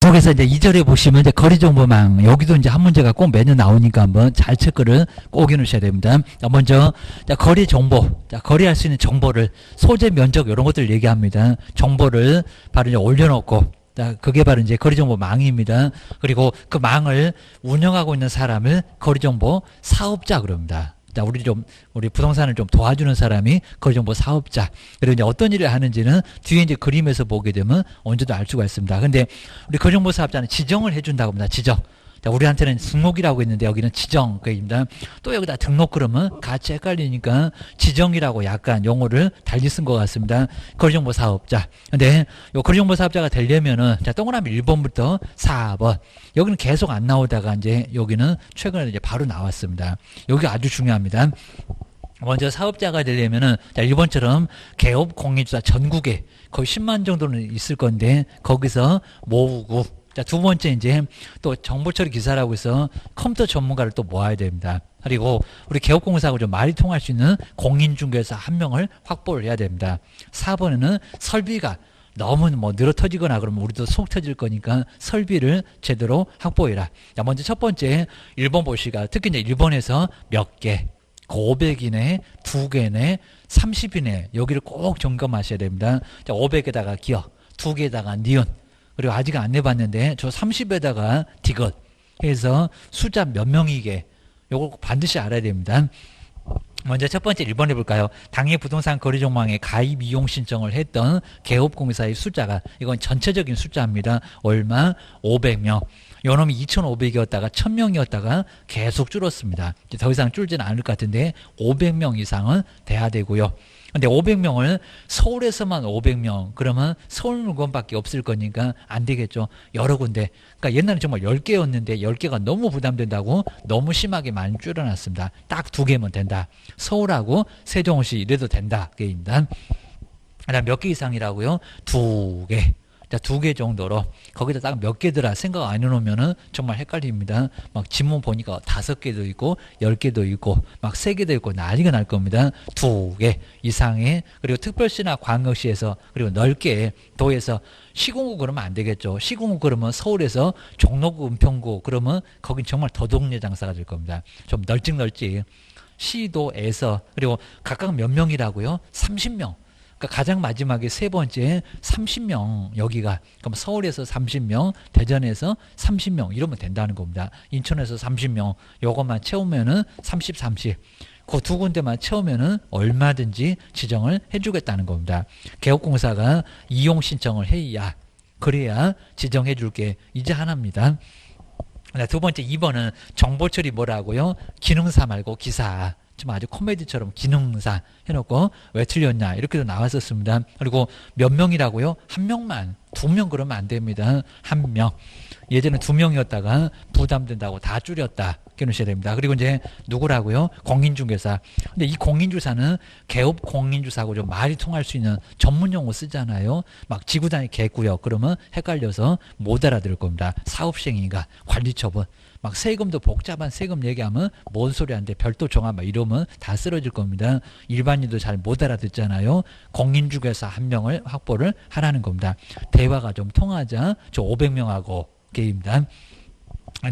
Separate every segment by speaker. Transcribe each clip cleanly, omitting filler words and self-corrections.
Speaker 1: 거기서 이제 2절에 보시면 이제 거리정보망, 여기도 이제 한 문제가 꼭 매년 나오니까 한번 잘 체크를 꼭 해놓으셔야 됩니다. 자, 먼저, 자, 거리 정보, 자, 거리할 수 있는 정보를, 소재 면적, 이런 것들 얘기합니다. 정보를 바로 이제 올려놓고, 자, 그게 바로 이제 거리정보망입니다. 그리고 그 망을 운영하고 있는 사람을 거리정보 사업자 그럽니다. 자, 우리 부동산을 좀 도와주는 사람이 거리정보 사업자. 그리고 이제 어떤 일을 하는지는 뒤에 이제 그림에서 보게 되면 언제도 알 수가 있습니다. 근데 우리 거리정보 사업자는 지정을 해준다고 합니다. 지정. 자, 우리한테는 등록이라고 있는데 여기는 지정, 그입니다. 또 여기다 등록 그러면 같이 헷갈리니까 지정이라고 약간 용어를 달리 쓴 것 같습니다. 거리정보 사업자. 근데 요 거리정보 사업자가 되려면은, 자, 동그라미 1번부터 4번. 여기는 계속 안 나오다가 이제 여기는 최근에 이제 바로 나왔습니다. 여기가 아주 중요합니다. 먼저 사업자가 되려면은, 자, 1번처럼 개업 공인주사 전국에 거의 10만 정도는 있을 건데, 거기서 모으고, 자, 두 번째 이제 또 정보처리 기사라고 해서 컴퓨터 전문가를 또 모아야 됩니다. 그리고 우리 개업공사하고 좀 말이 통할 수 있는 공인중개사 한 명을 확보를 해야 됩니다. 4번에는 설비가 너무 뭐 늘어 터지거나 그러면 우리도 속 터질 거니까 설비를 제대로 확보해라. 자, 먼저 첫 번째 1번 보시가 특히 이제 1번에서 몇 개, 500이네, 2개네, 30이네, 여기를 꼭 점검하셔야 됩니다. 자, 500에다가 기억, 2개에다가 니은, 그리고 아직 안 내봤는데 저 30에다가 디귿 해서 숫자 몇 명이게 요거 반드시 알아야 됩니다. 먼저 첫 번째 1번 해볼까요? 당해 부동산 거래정망에 가입 이용 신청을 했던 개업공사의 숫자가, 이건 전체적인 숫자입니다. 얼마? 500명. 요놈이 2,500이었다가 1,000명이었다가 계속 줄었습니다. 이제 더 이상 줄지는 않을 것 같은데 500명 이상은 돼야 되고요. 근데 500명을 서울에서만 500명, 그러면 서울 물건밖에 없을 거니까 안 되겠죠. 여러 군데. 그러니까 옛날에 정말 10개였는데 10개가 너무 부담된다고 너무 심하게 많이 줄여놨습니다. 딱 2개면 된다. 서울하고 세종시 이래도 된다. 그게입니다. 그다음 몇 개 이상이라고요? 2개. 자, 2개 정도로 거기다 딱 몇 개더라 생각 안 해놓으면은 정말 헷갈립니다. 막 지문 보니까 5개도 있고 10개도 있고 막 3개도 있고 난리가 날 겁니다. 2개 이상의, 그리고 특별시나 광역시에서 그리고 넓게 도에서 시공구 그러면 안 되겠죠. 시공구 그러면 서울에서 종로구, 은평구 그러면 거긴 정말 더동네 장사가 될 겁니다. 좀 널찍 시도에서, 그리고 각각 몇 명이라고요? 30명. 그러니까 가장 마지막에 세 번째 30명, 여기가 그럼 서울에서 30명, 대전에서 30명 이러면 된다는 겁니다. 인천에서 30명 요것만 채우면은 30, 30. 그 두 군데만 채우면은 얼마든지 지정을 해주겠다는 겁니다. 개업공사가 이용 신청을 해야, 그래야 지정해 줄게. 이제 하나입니다. 두 번째 2번은 정보처리 뭐라고요? 기능사 말고 기사. 좀 아주 코미디처럼 기능사 해놓고 왜 틀렸냐 이렇게도 나왔었습니다. 그리고 몇 명이라고요? 1명만. 2명 그러면 안 됩니다. 1명. 예전에 2명이었다가 부담된다고 다 줄였다. 깨놓으셔야 됩니다. 그리고 이제 누구라고요? 공인중개사. 근데 이 공인주사는 개업 공인주사하고 좀 말이 통할 수 있는 전문 용어 쓰잖아요. 막 지구단위 개구역 그러면 헷갈려서 못 알아들을 겁니다. 사업시행인가 관리처분. 막 세금도 복잡한 세금 얘기하면 뭔 소리 하는데 별도 정화 막 이러면 다 쓰러질 겁니다. 일반인도 잘 못 알아듣잖아요. 공인중개사 1명을 확보를 하라는 겁니다. 대화가 좀 통하자 저 500명하고 게임입니다.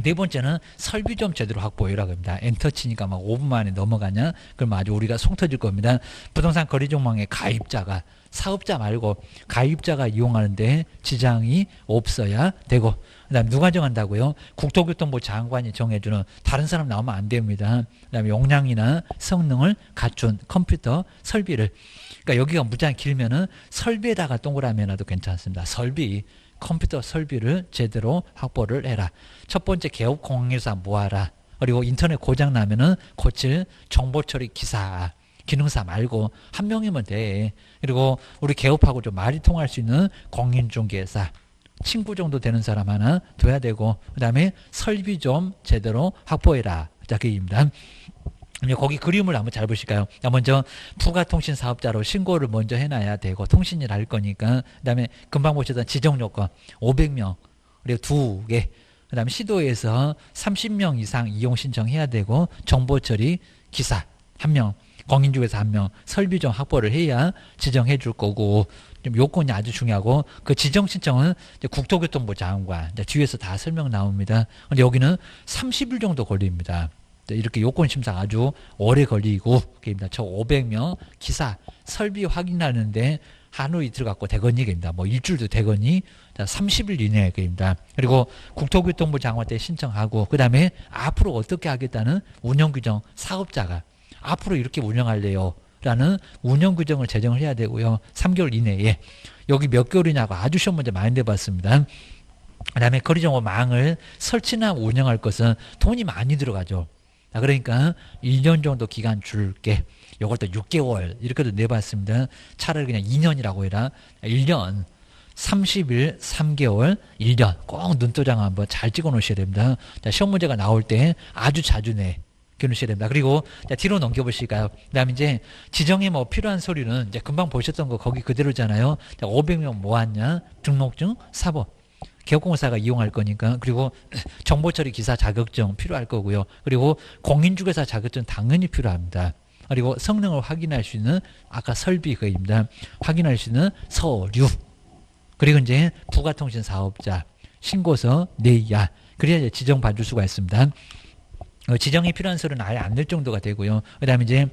Speaker 1: 네 번째는 설비 좀 제대로 확보해라고 합니다. 엔터 치니까 막 5분 만에 넘어가냐? 그러면 아주 우리가 속 터질 겁니다. 부동산 거래정망의 가입자가, 사업자 말고 가입자가 이용하는데 지장이 없어야 되고, 그 다음에 누가 정한다고요? 국토교통부 장관이 정해주는, 다른 사람 나오면 안 됩니다. 그 다음에 용량이나 성능을 갖춘 컴퓨터 설비를, 그러니까 여기가 무지하게 길면은 설비에다가 동그라미 해놔도 괜찮습니다. 설비. 컴퓨터 설비를 제대로 확보를 해라. 첫 번째 개업 공인사 모아라. 그리고 인터넷 고장 나면은 고칠 정보처리 기사, 기능사 말고 1명이면 돼. 그리고 우리 개업하고 좀 말이 통할 수 있는 공인중개사, 친구 정도 되는 사람 하나 둬야 되고, 그 다음에 설비 좀 제대로 확보해라. 자, 그입니다. 거기 그림을 한번 잘 보실까요? 먼저 부가통신 사업자로 신고를 먼저 해놔야 되고, 통신일 할 거니까. 그 다음에 금방 보셨던 지정요건 500명, 그리고 2개. 그 다음에 시도에서 30명 이상 이용 신청해야 되고, 정보처리 기사 1명. 공인중개사 한 명 설비 좀 확보를 해야 지정해 줄 거고, 좀 요건이 아주 중요하고, 그 지정 신청은 이제 국토교통부 장관, 이제 뒤에서 다 설명 나옵니다. 근데 여기는 30일 정도 걸립니다. 이렇게 요건 심사가 아주 오래 걸리고, 저 500명 기사 설비 확인하는데 하루 이틀 갖고 되거니, 뭐 일주일도 되거니, 30일 이내에 입니다. 그리고 국토교통부 장관한테 신청하고, 그 다음에 앞으로 어떻게 하겠다는 운영규정, 사업자가 앞으로 이렇게 운영할래요 라는 운영규정을 제정을 해야 되고요. 3개월 이내에. 여기 몇 개월이냐고 아주 시험 문제 많이 내봤습니다. 그 다음에 거리정보망을 설치나 운영할 것은 돈이 많이 들어가죠. 그러니까 1년 정도 기간 줄게. 요걸 또 6개월 이렇게도 내봤습니다. 차라리 그냥 2년이라고 해라. 1년, 30일, 3개월, 1년 꼭 눈도장 한번 잘 찍어 놓으셔야 됩니다. 자, 시험 문제가 나올 때 아주 자주 놓으셔야 됩니다. 그리고 자, 뒤로 넘겨보실까요? 그 다음에 이제 지정에 뭐 필요한 서류는 이제 금방 보셨던 거 거기 그대로잖아요. 자, 500명 모았냐? 등록증, 사본. 개업공사가 이용할 거니까. 그리고 정보처리 기사 자격증 필요할 거고요. 그리고 공인중개사 자격증 당연히 필요합니다. 그리고 성능을 확인할 수 있는 아까 설비 그입니다. 확인할 수 있는 서류. 그리고 이제 부가통신 사업자 신고서 내야. 그래야 이제 지정 받을 수가 있습니다. 지정이 필요한 서류는 아예 안 낼 정도가 되고요. 그 다음에 이제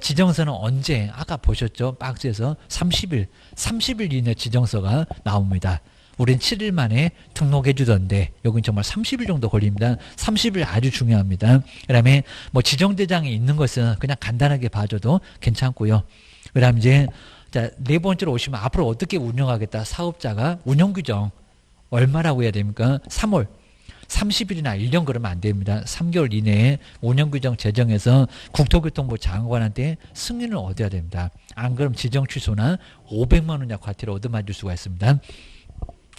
Speaker 1: 지정서는 언제? 아까 보셨죠? 박스에서 30일 이내 지정서가 나옵니다. 우린 7일 만에 등록해 주던데 여긴 정말 30일 정도 걸립니다. 30일 아주 중요합니다. 그 다음에 뭐 지정대장이 있는 것은 그냥 간단하게 봐줘도 괜찮고요. 그 다음에 이제 자, 네 번째로 오시면 앞으로 어떻게 운영하겠다. 사업자가 운영규정 얼마라고 해야 됩니까? 3월 30일이나 1년 그러면 안 됩니다. 3개월 이내에 운영규정 제정해서 국토교통부 장관한테 승인을 얻어야 됩니다. 안 그럼 지정 취소나 500만 원약 과태료 얻어맞을 수가 있습니다.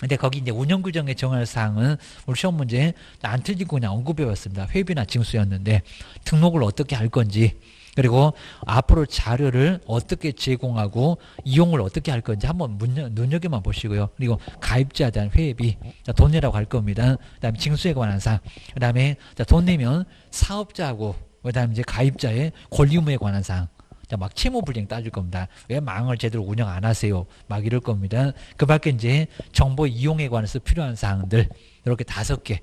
Speaker 1: 근데 거기 이제 운영규정에 정할 사항은 우리 시험 문제 안 틀리고 그냥 언급해 왔습니다. 회비나 징수였는데 등록을 어떻게 할 건지, 그리고 앞으로 자료를 어떻게 제공하고 이용을 어떻게 할 건지 한번 눈여겨만 보시고요. 그리고 가입자에 대한 회비, 돈 내라고 할 겁니다. 그 다음에 징수에 관한 사항, 그 다음에 돈 내면 사업자하고, 그 다음에 이제 가입자의 권리 의무에 관한 사항, 막 채무불이행 따질 겁니다. 왜 망을 제대로 운영 안 하세요? 막 이럴 겁니다. 그 밖에 이제 정보 이용에 관해서 필요한 사항들 이렇게 5개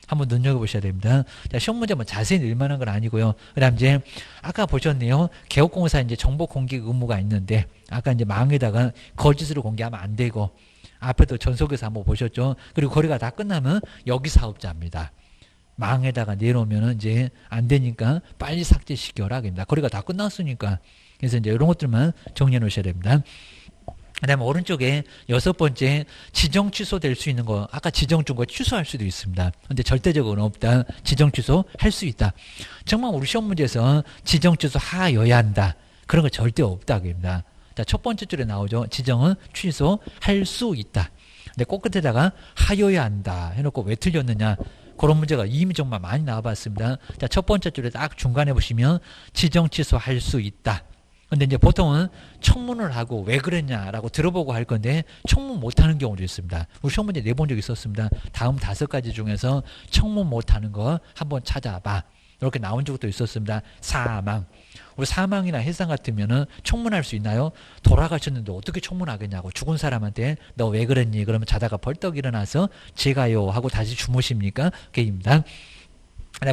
Speaker 1: 한번 눈여겨보셔야 됩니다. 자, 시험 문제 뭐 자세히 낼 만한 건 아니고요. 그 다음 이제 아까 보셨네요. 개업공사 이제 정보 공개 의무가 있는데 아까 이제 망에다가 거짓으로 공개하면 안 되고, 앞에도 전속에서 한번 보셨죠. 그리고 거래가 다 끝나면 여기 사업자입니다. 망에다가 내놓으면 이제 안 되니까 빨리 삭제시켜라. 거래가 다 끝났으니까. 그래서 이제 이런 것들만 정리해 놓으셔야 됩니다. 그 다음에 오른쪽에 6번째 지정 취소될 수 있는 거, 아까 지정 준 거 취소할 수도 있습니다. 근데 절대적으로는 없다. 지정 취소 할 수 있다. 정말 우리 시험 문제에서 지정 취소 하여야 한다. 그런 거 절대 없다. 그입니다. 자, 첫 번째 줄에 나오죠. 지정은 취소할 수 있다. 근데 꼭 끝에다가 하여야 한다 해놓고 왜 틀렸느냐. 그런 문제가 이미 정말 많이 나와봤습니다. 자, 첫 번째 줄에 딱 중간에 보시면 지정 취소할 수 있다. 근데 이제 보통은 청문을 하고 왜 그랬냐라고 들어보고 할 건데 청문 못하는 경우도 있습니다. 우리 시험 문제 내본 적 있었습니다. 다음 5가지 중에서 청문 못하는 거 한번 찾아봐. 이렇게 나온 적도 있었습니다. 사망. 우리 사망이나 해상 같으면은 청문할 수 있나요? 돌아가셨는데 어떻게 청문하겠냐고. 죽은 사람한테 너 왜 그랬니? 그러면 자다가 벌떡 일어나서 제가요 하고 다시 주무십니까? 그게입니다.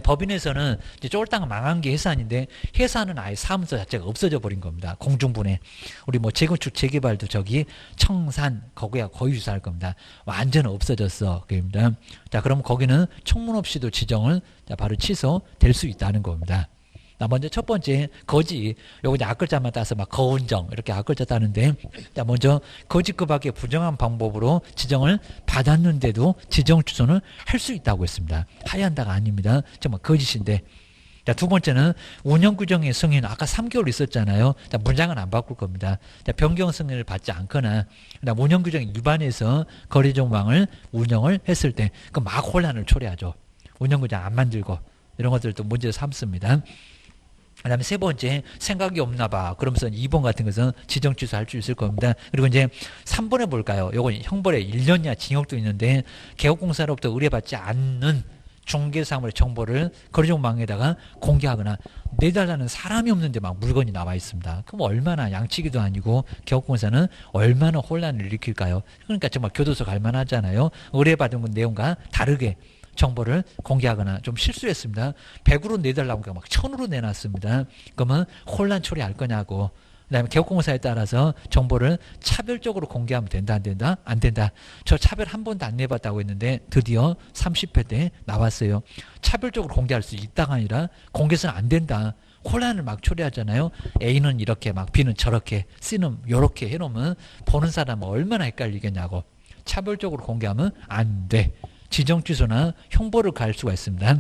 Speaker 1: 법인에서는 이제 쫄딱 망한 게 해산인데 해산은 아예 사무소 자체가 없어져 버린 겁니다. 공중분해. 우리 뭐 재건축 재개발도 저기 청산 거기야 거의 유사할 겁니다. 완전 없어졌어. 그입니다. 자, 그럼 거기는 청문 없이도 지정을 자 바로 취소될 수 있다는 겁니다. 자, 먼저 첫 번째 거짓. 요거 이제 앞글자만 따서 막 거운정 이렇게 앞글자 따는데, 자 먼저 거짓 그 밖에 부정한 방법으로 지정을 받았는데도 지정 취소는 할 수 있다고 했습니다. 하얀다가 아닙니다. 정말 거짓인데. 자, 두 번째는 운영 규정의 승인. 아까 3개월 있었잖아요. 자, 문장은 안 바꿀 겁니다. 자, 변경 승인을 받지 않거나 운영 규정 위반해서 거래정망을 운영을 했을 때 그 막 혼란을 초래하죠. 운영 규정 안 만들고 이런 것들도 문제 삼습니다. 그 다음에 세 번째, 생각이 없나 봐. 그러면서 2번 같은 것은 지정 취소할 수 있을 겁니다. 그리고 이제 3번에 볼까요? 요건 형벌에 1년이야 징역도 있는데 개업공사로부터 의뢰받지 않는 중개사물의 정보를 거래정보망에다가 공개하거나 내달라는 사람이 없는데 막 물건이 나와 있습니다. 그럼 얼마나 양치기도 아니고 개업공사는 얼마나 혼란을 일으킬까요? 그러니까 정말 교도소 갈 만하잖아요. 의뢰받은 내용과 다르게 정보를 공개하거나 좀 실수했습니다. 100으로 내달라고 하니까 막 1000으로 내놨습니다. 그러면 혼란 처리할 거냐고. 그다음에 개업공사에 따라서 정보를 차별적으로 공개하면 된다 안 된다? 안 된다. 저 차별 한 번도 안 내봤다고 했는데 드디어 30회 때 나왔어요. 차별적으로 공개할 수 있다가 아니라 공개서는 안 된다. 혼란을 막 초래하잖아요. A는 이렇게 막 B는 저렇게 C는 이렇게 해놓으면 보는 사람은 얼마나 헷갈리겠냐고. 차별적으로 공개하면 안 돼. 지정취소나 형벌을 가할 수가 있습니다.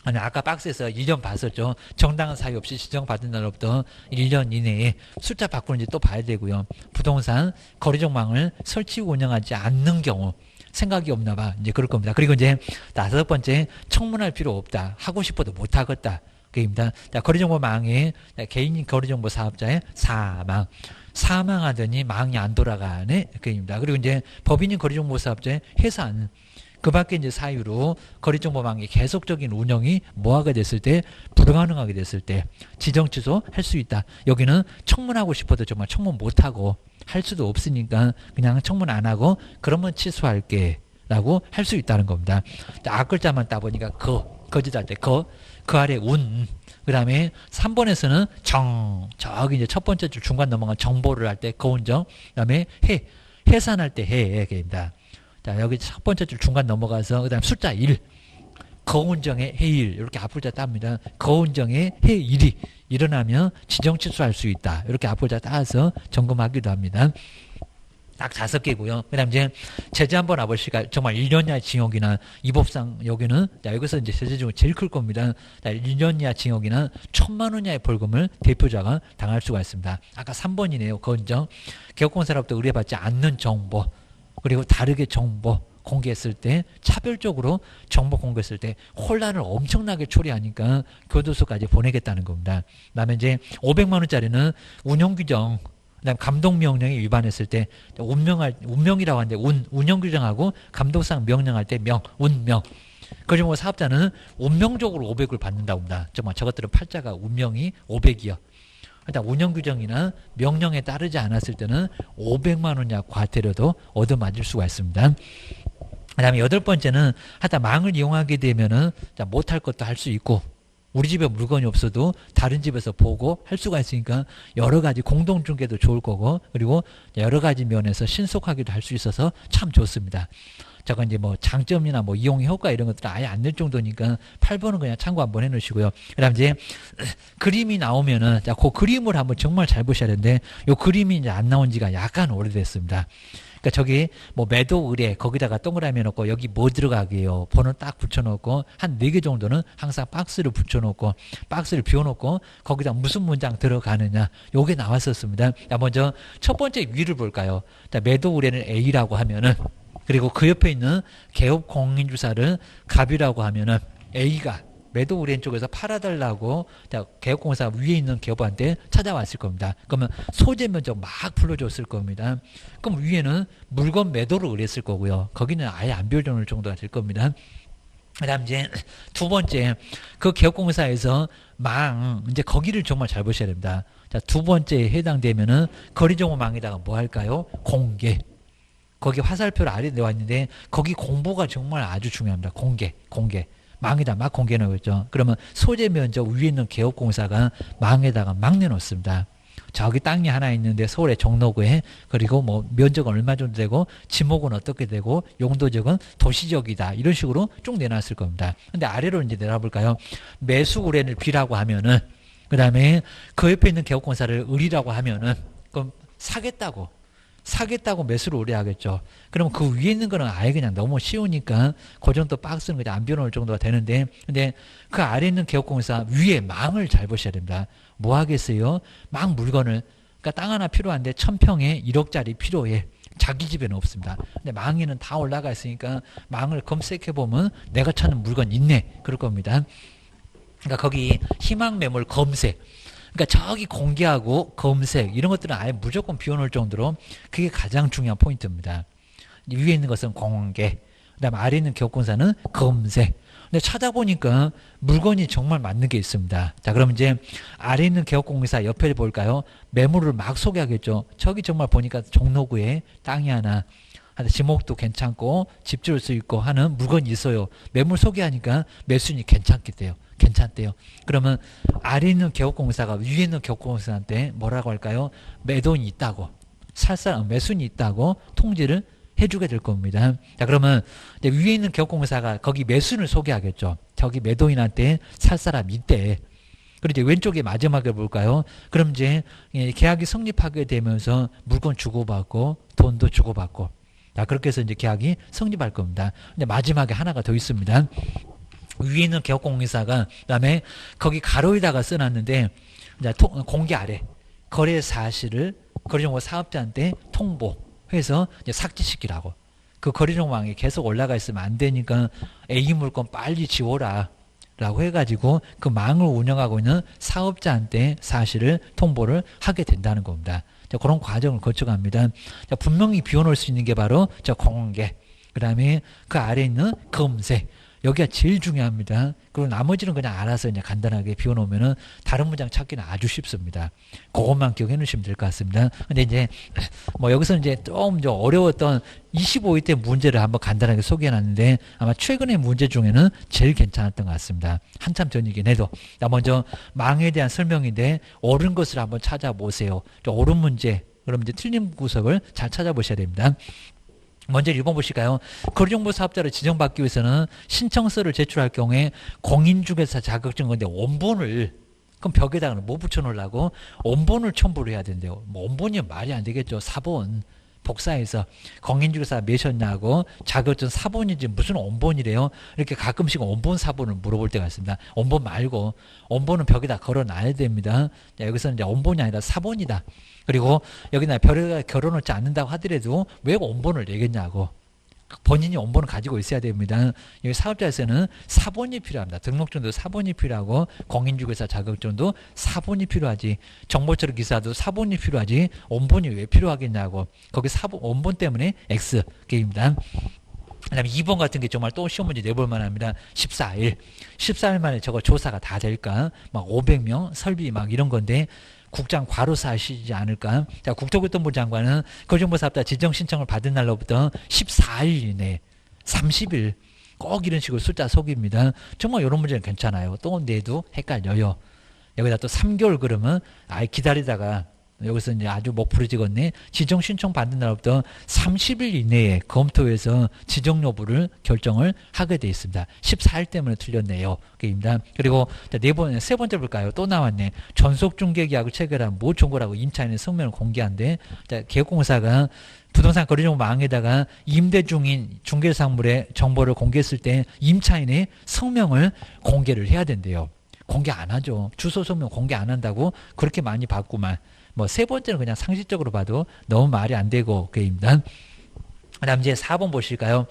Speaker 1: 아니, 아까 박스에서 1년 봤었죠. 정당한 사유 없이 지정받은 날로부터 1년 이내에 숫자 바꾸는지 또 봐야 되고요. 부동산 거래정망을 설치고 운영하지 않는 경우 생각이 없나 봐. 이제 그럴 겁니다. 그리고 이제 5번째, 청문할 필요 없다. 하고 싶어도 못 하겠다. 그입니다. 자, 거래정보망에 개인 거래정보 사업자의 사망. 사망하더니 망이 안 돌아가네. 그입니다. 그리고 이제 법인인 거래정보 사업자의 해산. 그 밖에 이제 사유로 거래정보망의 계속적인 운영이 뭐하게 됐을 때, 불가능하게 됐을 때 지정 취소 할 수 있다. 여기는 청문하고 싶어도 정말 청문 못하고 할 수도 없으니까 그냥 청문 안 하고 그러면 취소할게 라고 할 수 있다는 겁니다. 앞글자만 따보니까 거짓할 때 그 아래 운, 그 다음에 3번에서는 저기 이제 첫 번째 줄 중간 넘어간 정보를 할 때 거운정, 그 다음에 해산할 때 해입니다. 자, 여기 첫 번째 줄 중간 넘어가서, 그 다음 숫자 1. 거운정의 해일. 이렇게 앞글자 땁니다. 거운정의 해일이 일어나면 지정 취소할 수 있다. 이렇게 앞글자 따서 점검하기도 합니다. 딱 5개고요. 그 다음 이제 제재 한번 와보실까요? 정말 1년 이하 징역이나 위법상 여기는, 자, 여기서 이제 제재 중에 제일 클 겁니다. 자, 1년 이하 징역이나 1000만 원 이하의 벌금을 대표자가 당할 수가 있습니다. 아까 3번이네요. 거운정. 개업공사로부터 의뢰받지 않는 정보. 그리고 다르게 정보 공개했을 때, 차별적으로 정보 공개했을 때 혼란을 엄청나게 초래하니까 교도소까지 보내겠다는 겁니다. 그다음에 이제 500만 원짜리는 운영규정, 그다음 감독명령에 위반했을 때 운명이라고 하는데 운영규정하고 감독상 명령할 때 운명. 그리고 뭐 사업자는 운명적으로 500을 받는다고 합니다. 정말 저것들은 팔자가 운명이 500이요. 일단 운영규정이나 명령에 따르지 않았을 때는 500만 원 이하 과태료도 얻어맞을 수가 있습니다. 그 다음에 8번째는 하여튼 망을 이용하게 되면은 못할 것도 할 수 있고, 우리 집에 물건이 없어도 다른 집에서 보고 할 수가 있으니까 여러 가지 공동중개도 좋을 거고, 그리고 여러 가지 면에서 신속하게도 할 수 있어서 참 좋습니다. 저건 이제 뭐 장점이나 뭐 이용 효과 이런 것들은 아예 안 될 정도니까 8번은 그냥 참고 한번 해놓으시고요. 그 다음 이제 그림이 나오면은, 자, 그 그림을 한번 정말 잘 보셔야 되는데, 요 그림이 이제 안 나온 지가 약간 오래됐습니다. 그러니까 저기 뭐 매도 의뢰 거기다가 동그라미 놓고 여기 뭐 들어가게요. 번호 딱 붙여놓고 한 4개 정도는 항상 박스를 붙여놓고 박스를 비워놓고 거기다 무슨 문장 들어가느냐, 요게 나왔었습니다. 자, 먼저 첫 번째 위를 볼까요? 자, 매도 의뢰는 A라고 하면은, 그리고 그 옆에 있는 개업 공인주사를 갑이라고 하면은 A가 매도 의뢰인 쪽에서 팔아달라고 개업공사 위에 있는 개업한테 찾아왔을 겁니다. 그러면 소재 면적 막 불러줬을 겁니다. 그럼 위에는 물건 매도를 의뢰했을 거고요. 거기는 아예 안 비워줄 정도가 될 겁니다. 그 다음 이제 2번째, 그 개업공사에서 이제 거기를 정말 잘 보셔야 됩니다. 자, 2번째에 해당되면은 거래정보망에다가 뭐 할까요? 공개. 거기 화살표를 아래 내와 있는데 거기 공보가 정말 아주 중요합니다. 공개. 망에다 막 공개해 놓겠죠. 그러면 소재 면적 위에 있는 개업공사가 망에다가 막 내놓습니다. 저기 땅이 하나 있는데 서울의 종로구에, 그리고 뭐 면적은 얼마 정도 되고 지목은 어떻게 되고 용도적은 도시적이다, 이런 식으로 쭉 내놨을 겁니다. 근데 아래로 이제 내려볼까요? 매수 의뢰를 B라고 하면은, 그 다음에 그 옆에 있는 개업공사를 을이라고 하면은, 그럼 사겠다고 매수를 의뢰하겠죠. 그러면 그 위에 있는 거는 아예 그냥 너무 쉬우니까 그 정도 박스는 그냥 안 비워놓을 정도가 되는데, 근데 그 아래 있는 개업공사 위에 망을 잘 보셔야 됩니다. 뭐 하겠어요? 망 물건을, 그러니까 땅 하나 필요한데 1000평에 1억짜리 필요해. 자기 집에는 없습니다. 근데 망에는 다 올라가 있으니까 망을 검색해 보면 내가 찾는 물건 있네, 그럴 겁니다. 그러니까 거기 희망 매물 검색, 그러니까 저기 공개하고 검색 이런 것들은 아예 무조건 비워놓을 정도로 그게 가장 중요한 포인트입니다. 위에 있는 것은 공개, 그다음 아래 있는 계약공사는 검색. 근데 찾아보니까 물건이 정말 맞는 게 있습니다. 자, 그럼 이제 아래 있는 계약공사 옆에 볼까요? 매물을 막 소개하겠죠. 저기 정말 보니까 종로구에 땅이 하나, 지목도 괜찮고 집 지을 수 있고 하는 물건이 있어요. 매물 소개하니까 매수인이 괜찮겠대요. 괜찮대요. 그러면 아래 있는 계약공사가 위에 있는 계약공사한테 뭐라고 할까요? 매도인이 있다고, 살 사람, 매수인이 있다고 통지를 해주게 될 겁니다. 자, 그러면 이제 위에 있는 계약공사가 거기 매수인을 소개하겠죠. 저기 매도인한테 살 사람이 있대. 그리고 이제 왼쪽에 마지막에 볼까요? 그럼 이제 계약이 성립하게 되면서 물건 주고받고 돈도 주고받고. 자, 그렇게 해서 이제 계약이 성립할 겁니다. 근데 마지막에 하나가 더 있습니다. 위에 있는 계약공사가 그다음에 거기 가로에다가 써놨는데 이제 공개 아래 거래 사실을 거래정보 사업자한테 통보해서 이제 삭제시키라고. 그 거래정보망에 계속 올라가 있으면 안 되니까 A 물건 빨리 지워라 라고 해가지고 그 망을 운영하고 있는 사업자한테 사실을 통보를 하게 된다는 겁니다. 자, 그런 과정을 거쳐갑니다. 자, 분명히 비워놓을 수 있는 게 바로 저 공개, 그 다음에 그 아래에 있는 검색, 여기가 제일 중요합니다. 그리고 나머지는 그냥 알아서 이제 간단하게 비워놓으면은 다른 문장 찾기는 아주 쉽습니다. 그것만 기억해 놓으시면 될 것 같습니다. 근데 이제 뭐 여기서 이제 좀 어려웠던 25회 때 문제를 한번 간단하게 소개해 놨는데 아마 최근의 문제 중에는 제일 괜찮았던 것 같습니다. 한참 전이긴 해도. 먼저 망에 대한 설명인데 옳은 것을 한번 찾아보세요. 옳은 문제, 그럼 이제 틀린 구석을 잘 찾아보셔야 됩니다. 먼저 1번 보실까요? 거래정보 사업자를 지정받기 위해서는 신청서를 제출할 경우에 공인중개사 자격증 건데 원본을, 그럼 벽에다가 뭐 붙여놓으려고? 원본을 첨부를 해야 된대요. 뭐 원본이면 말이 안 되겠죠. 사본. 복사해서 공인중개사 몇이었냐고 자격증 사본이지 무슨 원본이래요. 이렇게 가끔씩 원본 사본을 물어볼 때가 있습니다. 원본 말고 원본은 벽에다 걸어놔야 됩니다. 자, 여기서는 이제 원본이 아니라 사본이다. 그리고 여기나 벽에다 걸어놓지 않는다고 하더라도 왜 원본을 내겠냐고. 본인이 원본을 가지고 있어야 됩니다. 여기 사업자에서는 사본이 필요합니다. 등록증도 사본이 필요하고 공인중개사 자격증도 사본이 필요하지. 정보처리 기사도 사본이 필요하지. 원본이 왜 필요하겠냐고. 거기 사본, 원본 때문에 X 게임입니다. 그 다음에 2번 같은 게 정말 또 시험 문제 내볼 만합니다. 14일. 14일 만에 저거 조사가 다 될까? 막 500명 설비 막 이런 건데 국장 과로사 하시지 않을까? 자, 국토교통부 장관은 거래정보 사업자 지정 신청을 받은 날로부터 14일 이내, 30일 꼭 이런 식으로 숫자 속입니다. 정말 이런 문제는 괜찮아요. 또 내도 헷갈려요. 여기다 또 3개월 그러면 아예 기다리다가 여기서 이제 아주 목 부러지겠네. 지정 신청 받는 날부터 30일 이내에 검토해서 지정 여부를 결정을 하게 되어 있습니다. 14일 때문에 틀렸네요. 그입니다. 그리고 세 번째 볼까요? 또 나왔네. 전속중개계약을 체결한 모종고라고 임차인의 성명을 공개한데, 계약공사가 부동산 거래정보망에다가 임대 중인 중개사물의 정보를 공개했을 때 임차인의 성명을 공개를 해야 된대요. 공개 안 하죠. 주소 성명 공개 안 한다고 그렇게 많이 받구만. 뭐 세 번째는 그냥 상식적으로 봐도 너무 말이 안 되고 그입니다. 그다음 이제 4번 보실까요?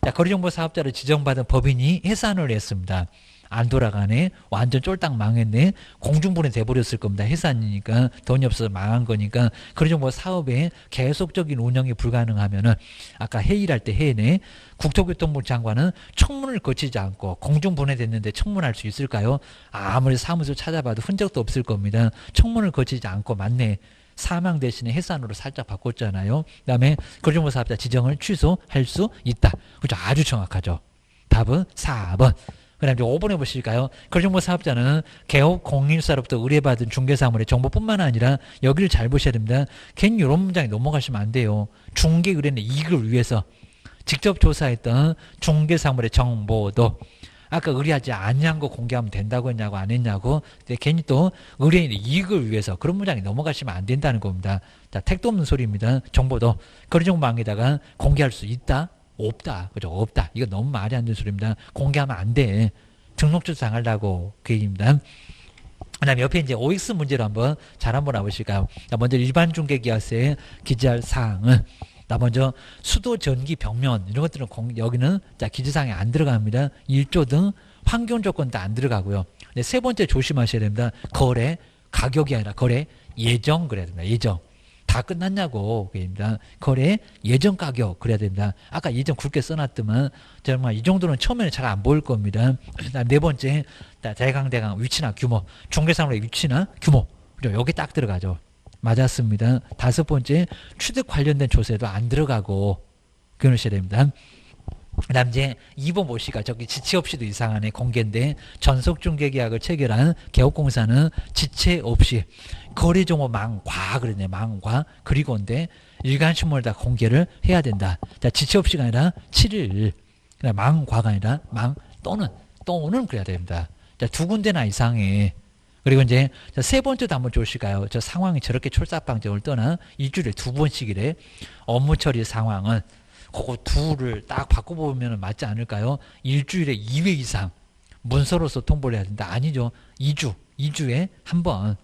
Speaker 1: 자, 거래정보 사업자를 지정받은 법인이 해산을 했습니다. 안 돌아가네. 완전 쫄딱 망했네. 공중분해 돼버렸을 겁니다. 해산이니까 돈이 없어서 망한 거니까 거래정보 사업에 계속적인 운영이 불가능하면은 아까 회의할 때 해네. 국토교통부 장관은 청문을 거치지 않고 공중분해 됐는데 청문할 수 있을까요? 아무리 사무소 찾아봐도 흔적도 없을 겁니다. 청문을 거치지 않고 맞네. 사망 대신에 해산으로 살짝 바꿨잖아요. 그 다음에 거래정보 사업자 지정을 취소할 수 있다. 그렇죠. 아주 정확하죠. 답은 4번. 그 다음에 5번에 보실까요? 거래정보 사업자는 개업 공인사로부터 의뢰받은 중개사물의 정보뿐만 아니라 여기를 잘 보셔야 됩니다. 괜히 이런 문장에 넘어가시면 안 돼요. 중개 의뢰는 이익을 위해서 직접 조사했던 중개사물의 정보도 아까 의뢰하지 않냐는 거 공개하면 된다고 했냐고 안 했냐고. 근데 괜히 또 의뢰인의 이익을 위해서 그런 문장에 넘어가시면 안 된다는 겁니다. 자, 택도 없는 소리입니다. 정보도 거래정보망에다가 공개할 수 있다? 없다. 그죠? 없다. 이거 너무 말이 안 되는 소리입니다. 공개하면 안 돼. 등록증 당하려고 그 얘기입니다. 그 다음에 옆에 이제 OX 문제로 잘 한번 와보실까요? 먼저 일반 중개계약서에 기재할 사항은 먼저 수도, 전기, 벽면 이런 것들은 여기는 기재사항에 안 들어갑니다. 일조 등 환경 조건도 안 들어가고요. 근데 세 번째 조심하셔야 됩니다. 거래 가격이 아니라 거래 예정 그래야 됩니다. 예정. 다 끝났냐고. 그입니다. 거래 예전 가격 그래야 됩니다. 아까 예전 굵게 써놨더만 정말 이 정도는 처음에는 잘 안 보일 겁니다. 그다음 네 번째 대강 위치나 규모, 중개사물의 위치나 규모. 그죠? 여기 딱 들어가죠. 맞았습니다. 다섯 번째 취득 관련된 조세도 안 들어가고 그러셔야 됩니다. 그 다음 이제 2번 보시가 저기 지체 없이도 이상하네. 공개인데 전속중개계약을 체결한 개업공사는 지체 없이 거래정보 망과 그러네. 망과 그리고인데 일간신문을 다 공개를 해야 된다. 자, 지체 없이가 아니라 7일 망과가 아니라 망 또는 그래야 됩니다. 자, 두 군데나 이상해. 그리고 이제 세 번째도 한번 보실까요? 저 상황이 저렇게 출사방정을 떠나 일주일에 2번씩이래. 업무 처리 상황은 그거 둘을 딱 바꿔보면 맞지 않을까요? 일주일에 2회 이상 문서로서 통보를 해야 된다. 아니죠. 2주에 한 번.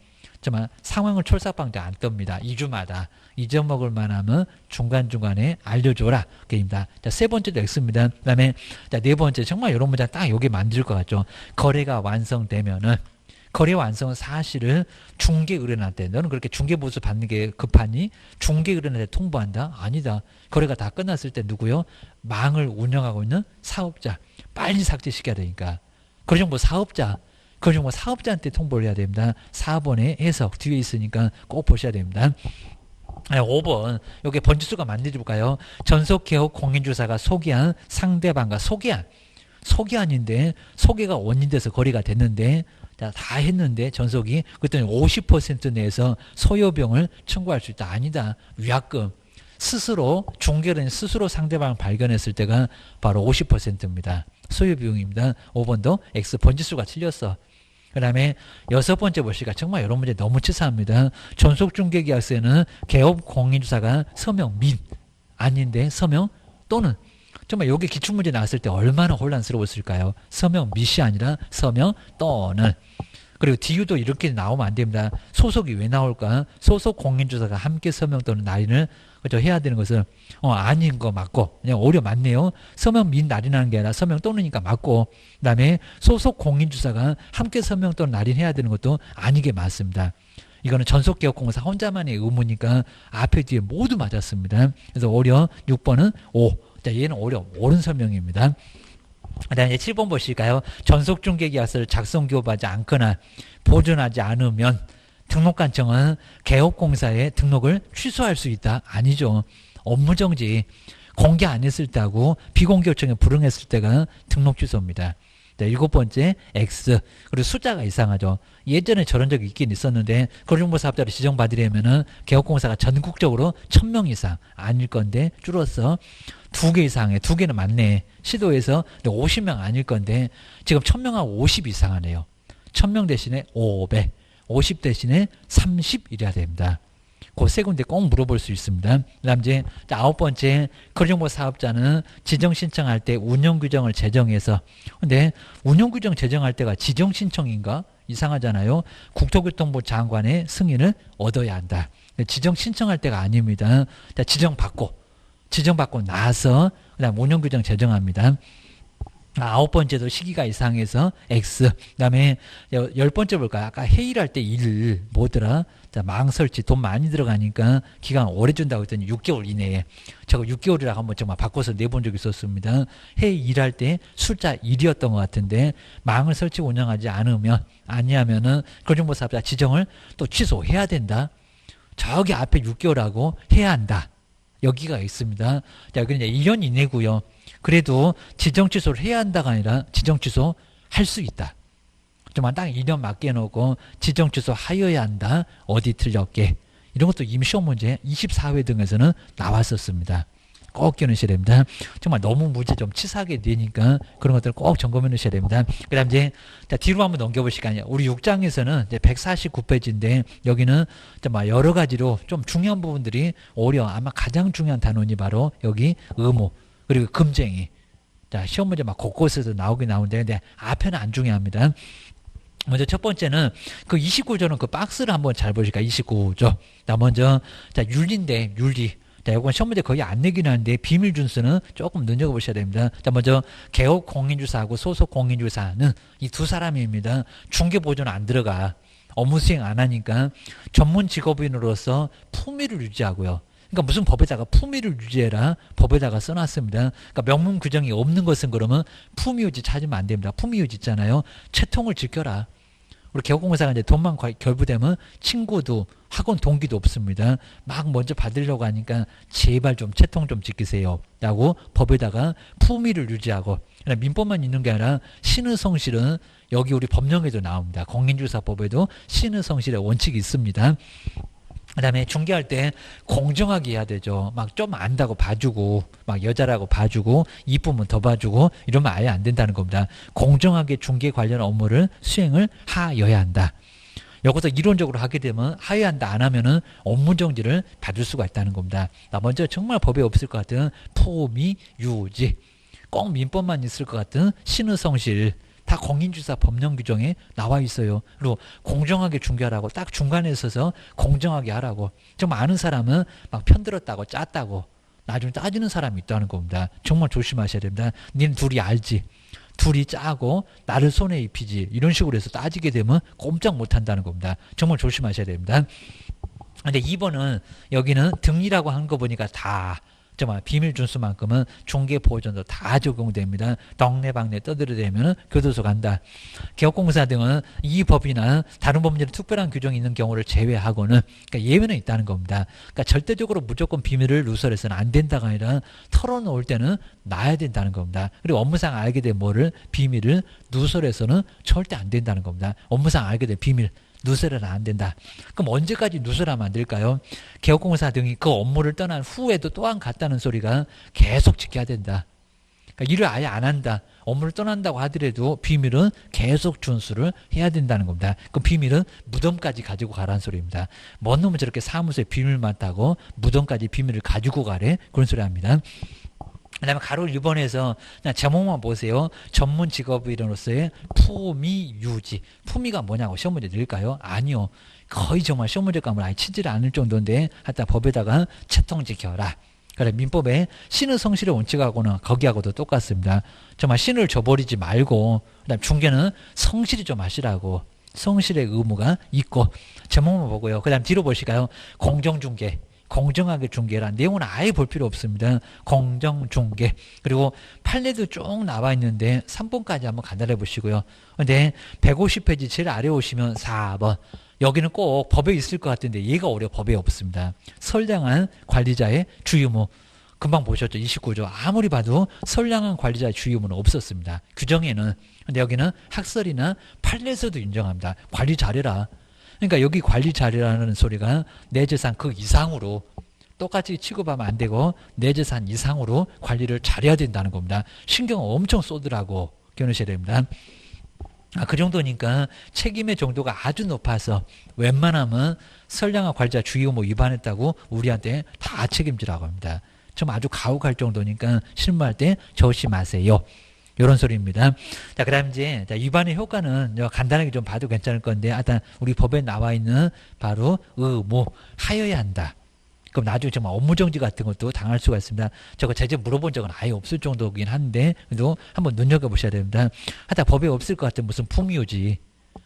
Speaker 1: 정말 상황을 출사방정 안 떱니다. 2주마다 잊어먹을 만하면 중간중간에 알려줘라. 그입니다. 자, 세 번째도 X입니다. 그 다음에 네 번째 정말 이런 문장 딱 여기 만들 것 같죠. 거래가 완성되면은 거래 완성은 사실은 중개 의뢰인한테 너는 그렇게 중개 보수 받는 게 급하니 중개 의뢰인한테 통보한다? 아니다. 거래가 다 끝났을 때 누구요? 망을 운영하고 있는 사업자. 빨리 삭제시켜야 되니까. 거래 정보 사업자한테 통보를 해야 됩니다. 4번의 해석 뒤에 있으니까 꼭 보셔야 됩니다. 5번 여기 번지수가 만들어 볼까요? 전속개업 공인주사가 소개한 상대방과 소개한인데 소개가 원인돼서 거래가 됐는데 다 했는데 전속이 그랬더니 50% 내에서 소요병을 청구할 수 있다. 아니다. 위약금. 스스로 중개는 스스로 상대방을 발견했을 때가 바로 50%입니다. 소요비용입니다. 5번도 X 번지수가 틀렸어. 그 다음에 여섯 번째 보시니까 정말 이런 문제 너무 치사합니다. 전속중개계약서에는 개업 공인주사가 서명 민 아닌데 서명 또는 정말 여기 기출문제 나왔을 때 얼마나 혼란스러웠을까요? 서명 미시 아니라 서명 또는. 그리고 DU도 이렇게 나오면 안 됩니다. 소속이 왜 나올까? 소속 공인주사가 함께 서명 또는 날인을 그죠? 해야 되는 것은 아닌 거 맞고 그냥 오히려 맞네요. 서명 민 날인하는 게 아니라 서명 또는이니까 맞고 그 다음에 소속 공인주사가 함께 서명 또는 날인해야 되는 것도 아니게 맞습니다. 이거는 전속개업공사 혼자만의 의무니까 앞에 뒤에 모두 맞았습니다. 그래서 오히려 6번은 O. 자, 얘는 오히려 옳은 설명입니다. 그 다음에 7번 보실까요? 전속중개계약서를 작성교부하지 않거나 보존하지 않으면 등록관청은 개업공사의 등록을 취소할 수 있다. 아니죠. 업무정지 공개 안 했을 때하고 비공개 요청에 불응했을 때가 등록 취소입니다. 네, 7번째 X. 그리고 숫자가 이상하죠. 예전에 저런 적이 있긴 있었는데 거래정보사업자로 지정받으려면은 개업공사가 전국적으로 1000명 이상 아닐 건데 줄었어. 2개 이상해. 2개는 맞네. 시도에서 50명 아닐 건데 지금 1000명하고 50 이상하네요. 1000명 대신에 500, 50 대신에 30 이래야 됩니다. 그 세 군데 꼭 물어볼 수 있습니다. 그 다음 이제 9번째 거래정보 사업자는 지정 신청할 때 운영규정을 제정해서 근데 운영규정 제정할 때가 지정 신청인가? 이상하잖아요. 국토교통부 장관의 승인을 얻어야 한다. 지정 신청할 때가 아닙니다. 지정받고 나서 그다음 운영규정 제정합니다. 9번째도 시기가 이상해서 X. 그 다음에 10번째 볼까요? 아까 회의를 할 때 일 뭐더라? 자, 망 설치 돈 많이 들어가니까 기간 오래 준다고 했더니 6개월 이내에 저거 6개월이라고 한번 정말 바꿔서 내본 적이 있었습니다. 회의 일할 때 숫자 1이었던 것 같은데 망을 설치 운영하지 아니하면은 거래정보사업자 지정을 또 취소해야 된다. 저기 앞에 6개월하고 해야 한다. 여기가 있습니다. 자, 그냥 2년 이내고요. 그래도 지정 취소를 해야 한다가 아니라 지정 취소 할 수 있다. 정말 딱 2년 맡겨놓고 지정 취소 하여야 한다. 어디 틀렸게. 이런 것도 이미 시험 문제 24회 등에서는 나왔었습니다. 꼭 끼워넣으셔야 됩니다. 정말 너무 문제 좀 치사하게 되니까 그런 것들 꼭 점검해 놓으셔야 됩니다. 그 다음 이제 뒤로 한번 넘겨볼 시간이에요. 우리 6장에서는 이제 149페이지인데 여기는 정말 여러 가지로 좀 중요한 부분들이 오히려 아마 가장 중요한 단원이 바로 여기 의무 그리고 금쟁이. 자, 시험 문제 막 곳곳에서 나오긴 나오는데 근데 앞에는 안 중요합니다. 먼저 첫 번째는 그 29조는 그 박스를 한번 잘 보실까요? 29조. 자, 먼저 자, 윤리인데 윤리. 자, 이건 시험 문제 거의 안 내긴 하는데 비밀 준수는 조금 눈여겨보셔야 됩니다. 자, 먼저 개업 공인주사하고 소속 공인주사는 이 두 사람입니다. 중개 보존 안 들어가. 업무 수행 안 하니까 전문 직업인으로서 품위를 유지하고요. 그러니까 무슨 법에다가 품위를 유지해라 법에다가 써놨습니다. 그러니까 명문 규정이 없는 것은 그러면 품위 유지 찾으면 안 됩니다. 품위 유지 있잖아요. 채통을 지켜라. 우리 개업공사가 이제 돈만 결부되면 친구도 학원 동기도 없습니다. 막 먼저 받으려고 하니까 제발 좀 채통 좀 지키세요 라고 법에다가 품위를 유지하고, 민법만 있는 게 아니라 신의성실은 여기 우리 법령에도 나옵니다. 공인중개사법에도 신의성실의 원칙이 있습니다. 그 다음에 중개할 때 공정하게 해야 되죠. 막 좀 안다고 봐주고, 막 여자라고 봐주고, 이쁘면 더 봐주고, 이러면 아예 안 된다는 겁니다. 공정하게 중개 관련 업무를 수행을 하여야 한다. 여기서 이론적으로 하게 되면 하여야 한다 안 하면은 업무 정지를 받을 수가 있다는 겁니다. 먼저 정말 법에 없을 것 같은 품위 유지, 꼭 민법만 있을 것 같은 신의성실, 다 공인중개사 법령 규정에 나와 있어요. 그리고 공정하게 중개하라고 딱 중간에 서서 공정하게 하라고. 좀 아는 사람은 막 편들었다고 짰다고 나중에 따지는 사람이 있다는 겁니다. 정말 조심하셔야 됩니다. 니는 둘이 알지. 둘이 짜고 나를 손에 입히지. 이런 식으로 해서 따지게 되면 꼼짝 못한다는 겁니다. 정말 조심하셔야 됩니다. 근데 2번은 여기는 등이라고 한 거 보니까 다 정말 비밀 준수만큼은 중개 보호전도 다 적용됩니다. 동네방네 떠들어대면 교도소 간다. 개업공사 등은 이 법이나 다른 법률에 특별한 규정이 있는 경우를 제외하고는, 그러니까 예외는 있다는 겁니다. 그러니까 절대적으로 무조건 비밀을 누설해서는 안 된다가 아니라 털어놓을 때는 놔야 된다는 겁니다. 그리고 업무상 알게 된 뭐를 비밀을 누설해서는 절대 안 된다는 겁니다. 업무상 알게 된 비밀 누설은 안 된다. 그럼 언제까지 누설하면 안 될까요? 개업공사 등이 그 업무를 떠난 후에도 또한 같다는 소리가 계속 지켜야 된다. 그러니까 일을 아예 안 한다. 업무를 떠난다고 하더라도 비밀은 계속 준수를 해야 된다는 겁니다. 그 비밀은 무덤까지 가지고 가라는 소리입니다. 뭔 놈은 저렇게 사무소에 비밀 많다고 무덤까지 비밀을 가지고 가래? 그런 소리 합니다. 그 다음에 가로 1번에서 그냥 제목만 보세요. 전문 직업인으로서의 품위 유지. 품위가 뭐냐고 시험 문제 낼까요? 아니요. 거의 정말 시험 문제 감을 아예 치지를 않을 정도인데 하여튼 법에다가 채통 지켜라. 그래, 민법에 신의 성실의 원칙하고는 거기하고도 똑같습니다. 정말 신을 저버리지 말고, 그다음 중개는 성실히 좀 하시라고. 성실의 의무가 있고. 제목만 보고요. 그 다음 뒤로 보실까요? 공정중개. 공정하게 중개란 내용은 아예 볼 필요 없습니다. 공정중개. 그리고 판례도 쭉 나와 있는데 3번까지 한번 간단해 보시고요. 근데 150페이지 제일 아래 오시면 4번. 여기는 꼭 법에 있을 것 같은데 얘가 오히려 법에 없습니다. 선량한 관리자의 주의무. 금방 보셨죠? 29조. 아무리 봐도 선량한 관리자의 주의무는 없었습니다. 규정에는. 근데 여기는 학설이나 판례에서도 인정합니다. 관리 잘해라. 그러니까 여기 관리 잘해라는 소리가 내 재산 그 이상으로 똑같이 취급하면 안 되고 내 재산 이상으로 관리를 잘해야 된다는 겁니다. 신경 엄청 쏘더라고 겨누셔야 됩니다. 그 정도니까 책임의 정도가 아주 높아서 웬만하면 선량한 관리자 주의의무 위반했다고 우리한테 다 책임지라고 합니다. 좀 아주 가혹할 정도니까 실무할 때 조심하세요. 이런 소리입니다. 자, 그 다음 이제, 위반의 효과는 간단하게 좀 봐도 괜찮을 건데, 일단 우리 법에 나와 있는 바로 의무, 하여야 한다. 그럼 나중에 정말 업무정지 같은 것도 당할 수가 있습니다. 저거 제재 물어본 적은 아예 없을 정도긴 한데, 그래도 한번 눈여겨보셔야 됩니다. 하여튼 법에 없을 것 같은 무슨 품위유지,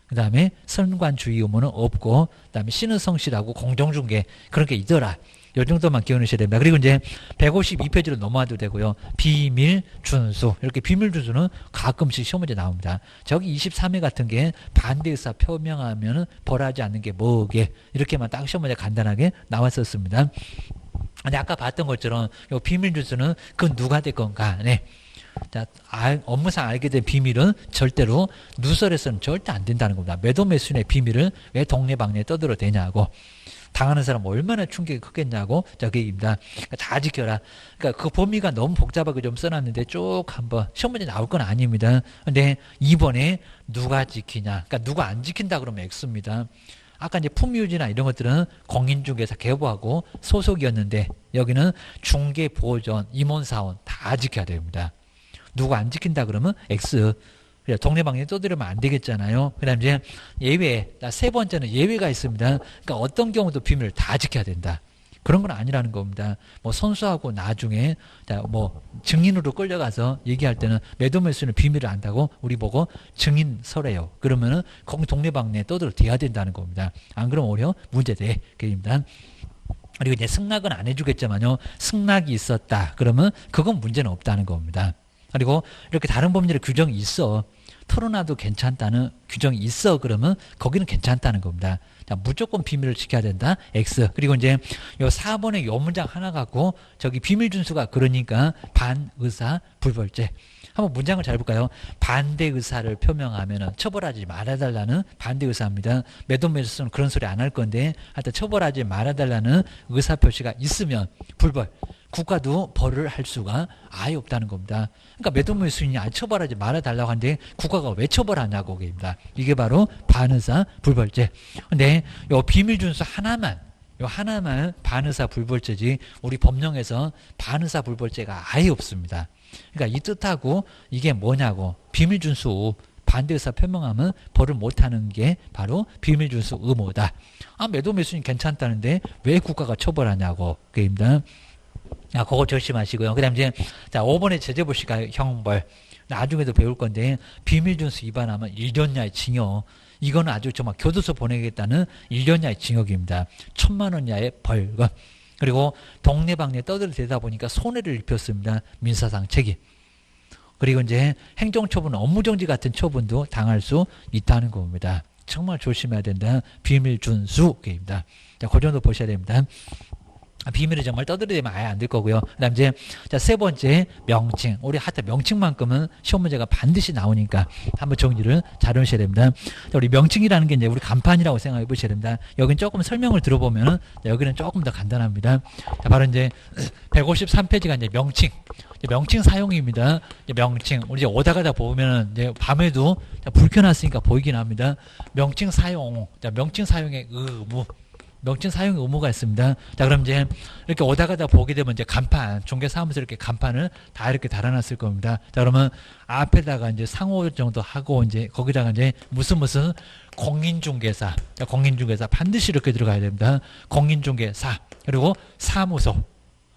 Speaker 1: 그 다음에 선관주의 의무는 없고, 그 다음에 신의성실하고 공정중개, 그런 게 있더라. 요 정도만 기억하셔야 됩니다. 그리고 이제 152페이지로 넘어와도 되고요. 비밀 준수. 이렇게 비밀 준수는 가끔씩 시험 문제 나옵니다. 저기 23회 같은 게 반대 의사 표명하면 벌하지 않는 게 뭐게. 이렇게만 딱 시험 문제 간단하게 나왔었습니다. 근데 아까 봤던 것처럼 요 비밀 준수는 그건 누가 됐건 간에 자, 업무상 알게 된 비밀은 절대로 누설해서는 절대 안 된다는 겁니다. 매도매수인의 비밀을 왜 동네방네에 떠들어대냐고. 당하는 사람 얼마나 충격이 크겠냐고 저기입니다. 그러니까 다 지켜라. 그러니까 그 범위가 너무 복잡하게 좀 써놨는데 쭉 한번 시험 문제 나올 건 아닙니다. 근데 이번에 누가 지키냐. 그러니까 누가 안 지킨다 그러면 X입니다. 아까 이제 품위유지나 이런 것들은 공인중개사 개보하고 소속이었는데 여기는 중개보호전, 임원사원 다 지켜야 됩니다. 누가 안 지킨다 그러면 X. 동네방네 떠들으면 안 되겠잖아요. 그 다음 이제 예외, 세 번째는 예외가 있습니다. 그러니까 어떤 경우도 비밀을 다 지켜야 된다. 그런 건 아니라는 겁니다. 뭐 선수하고 나중에 뭐 증인으로 끌려가서 얘기할 때는 매도 매수는 비밀을 안다고 우리 보고 증인서래요. 그러면은 거기 동네방네 떠들어 대야 된다는 겁니다. 안 그러면 오히려 문제돼. 그입니다. 그리고 이제 승낙은 안 해주겠지만요. 승낙이 있었다. 그러면 그건 문제는 없다는 겁니다. 그리고 이렇게 다른 법률의 규정이 있어. 털어놔도 괜찮다는 규정이 있어. 그러면 거기는 괜찮다는 겁니다. 자, 무조건 비밀을 지켜야 된다. X. 그리고 이제 요 4번의 요 문장 하나 갖고 저기 비밀 준수가 그러니까 반의사 불벌죄. 한번 문장을 잘 볼까요? 반대 의사를 표명하면 처벌하지 말아달라는 반대 의사입니다. 매도 매수는 그런 소리 안 할 건데 하여튼 처벌하지 말아달라는 의사 표시가 있으면 불벌. 국가도 벌을 할 수가 아예 없다는 겁니다. 그러니까 매도 매수인이 아예 처벌하지 말아달라고 하는데 국가가 왜 처벌하냐고 그입니다. 이게 바로 반의사 불벌죄. 근데 요 비밀 준수 하나만 반의사 불벌죄지 우리 법령에서 반의사 불벌죄가 아예 없습니다. 그러니까 이 뜻하고 이게 뭐냐고 비밀 준수 반대 의사 표명하면 벌을 못하는 게 바로 비밀 준수 의무다. 매도 매수인 괜찮다는데 왜 국가가 처벌하냐고 그입니다. 그거 조심하시고요. 그 다음 이제, 5번에 제재 보실까요? 형벌. 나중에도 배울 건데, 비밀 준수 위반하면 1년야의 징역. 이거는 아주 정말 교도소 보내겠다는 1년야의 징역입니다. 1,000만 이하의 벌금. 그리고 동네방네 떠들어대다 보니까 손해를 입혔습니다. 민사상 책임. 그리고 이제 행정처분, 업무정지 같은 처분도 당할 수 있다는 겁니다. 정말 조심해야 된다. 비밀 준수입니다. 자, 그 정도 보셔야 됩니다. 비밀을 정말 떠들어대면 아예 안 될 거고요. 그 다음 이제, 세 번째, 명칭. 우리 하여튼 명칭만큼은 시험 문제가 반드시 나오니까 한번 정리를 잘 해주셔야 됩니다. 우리 명칭이라는 게 이제 우리 간판이라고 생각해 보셔야 됩니다. 여긴 조금 설명을 들어보면, 여기는 조금 더 간단합니다. 바로 이제 153페이지가 이제 명칭. 명칭 사용입니다. 명칭. 우리 이제 오다 가다 보면 이제 밤에도 불 켜놨으니까 보이긴 합니다. 명칭 사용. 명칭 사용의 의무. 명칭 사용 의무가 있습니다. 자, 그럼 이제 이렇게 오다 가다 보게 되면 이제 간판, 종교사무소 이렇게 간판을 다 이렇게 달아놨을 겁니다. 자, 그러면 앞에다가 이제 상호 정도 하고 이제 거기다가 이제 무슨 공인중개사. 자, 공인중개사 반드시 이렇게 들어가야 됩니다. 공인중개사. 그리고 사무소.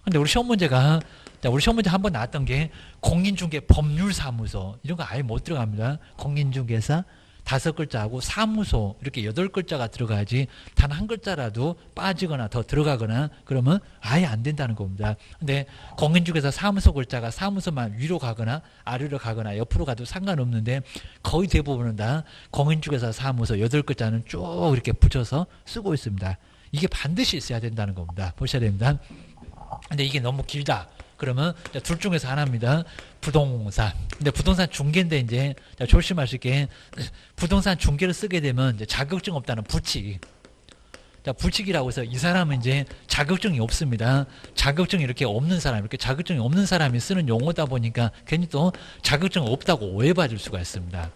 Speaker 1: 근데 우리 시험 문제가 우리 시험 문제 한번 나왔던 게 공인중개 법률사무소. 이런 거 아예 못 들어갑니다. 공인중개사. 5글자하고 사무소 이렇게 8글자가 들어가야지 단 한 글자라도 빠지거나 더 들어가거나 그러면 아예 안 된다는 겁니다. 근데 공인중개사 사무소 글자가 사무소만 위로 가거나 아래로 가거나 옆으로 가도 상관없는데 거의 대부분은 다 공인중개사 사무소 8글자는 쭉 이렇게 붙여서 쓰고 있습니다. 이게 반드시 있어야 된다는 겁니다. 보셔야 됩니다. 근데 이게 너무 길다. 그러면 둘 중에서 하나입니다. 부동산. 근데 부동산 중개인데 이제 조심하실 게 부동산 중개를 쓰게 되면 이제 자격증 없다는 부칙. 불칙이라고 해서 이 사람은 이제 자격증이 없습니다. 자격증이 이렇게 없는 사람, 이렇게 자격증이 없는 사람이 쓰는 용어다 보니까 괜히 또 자격증 없다고 오해받을 수가 있습니다.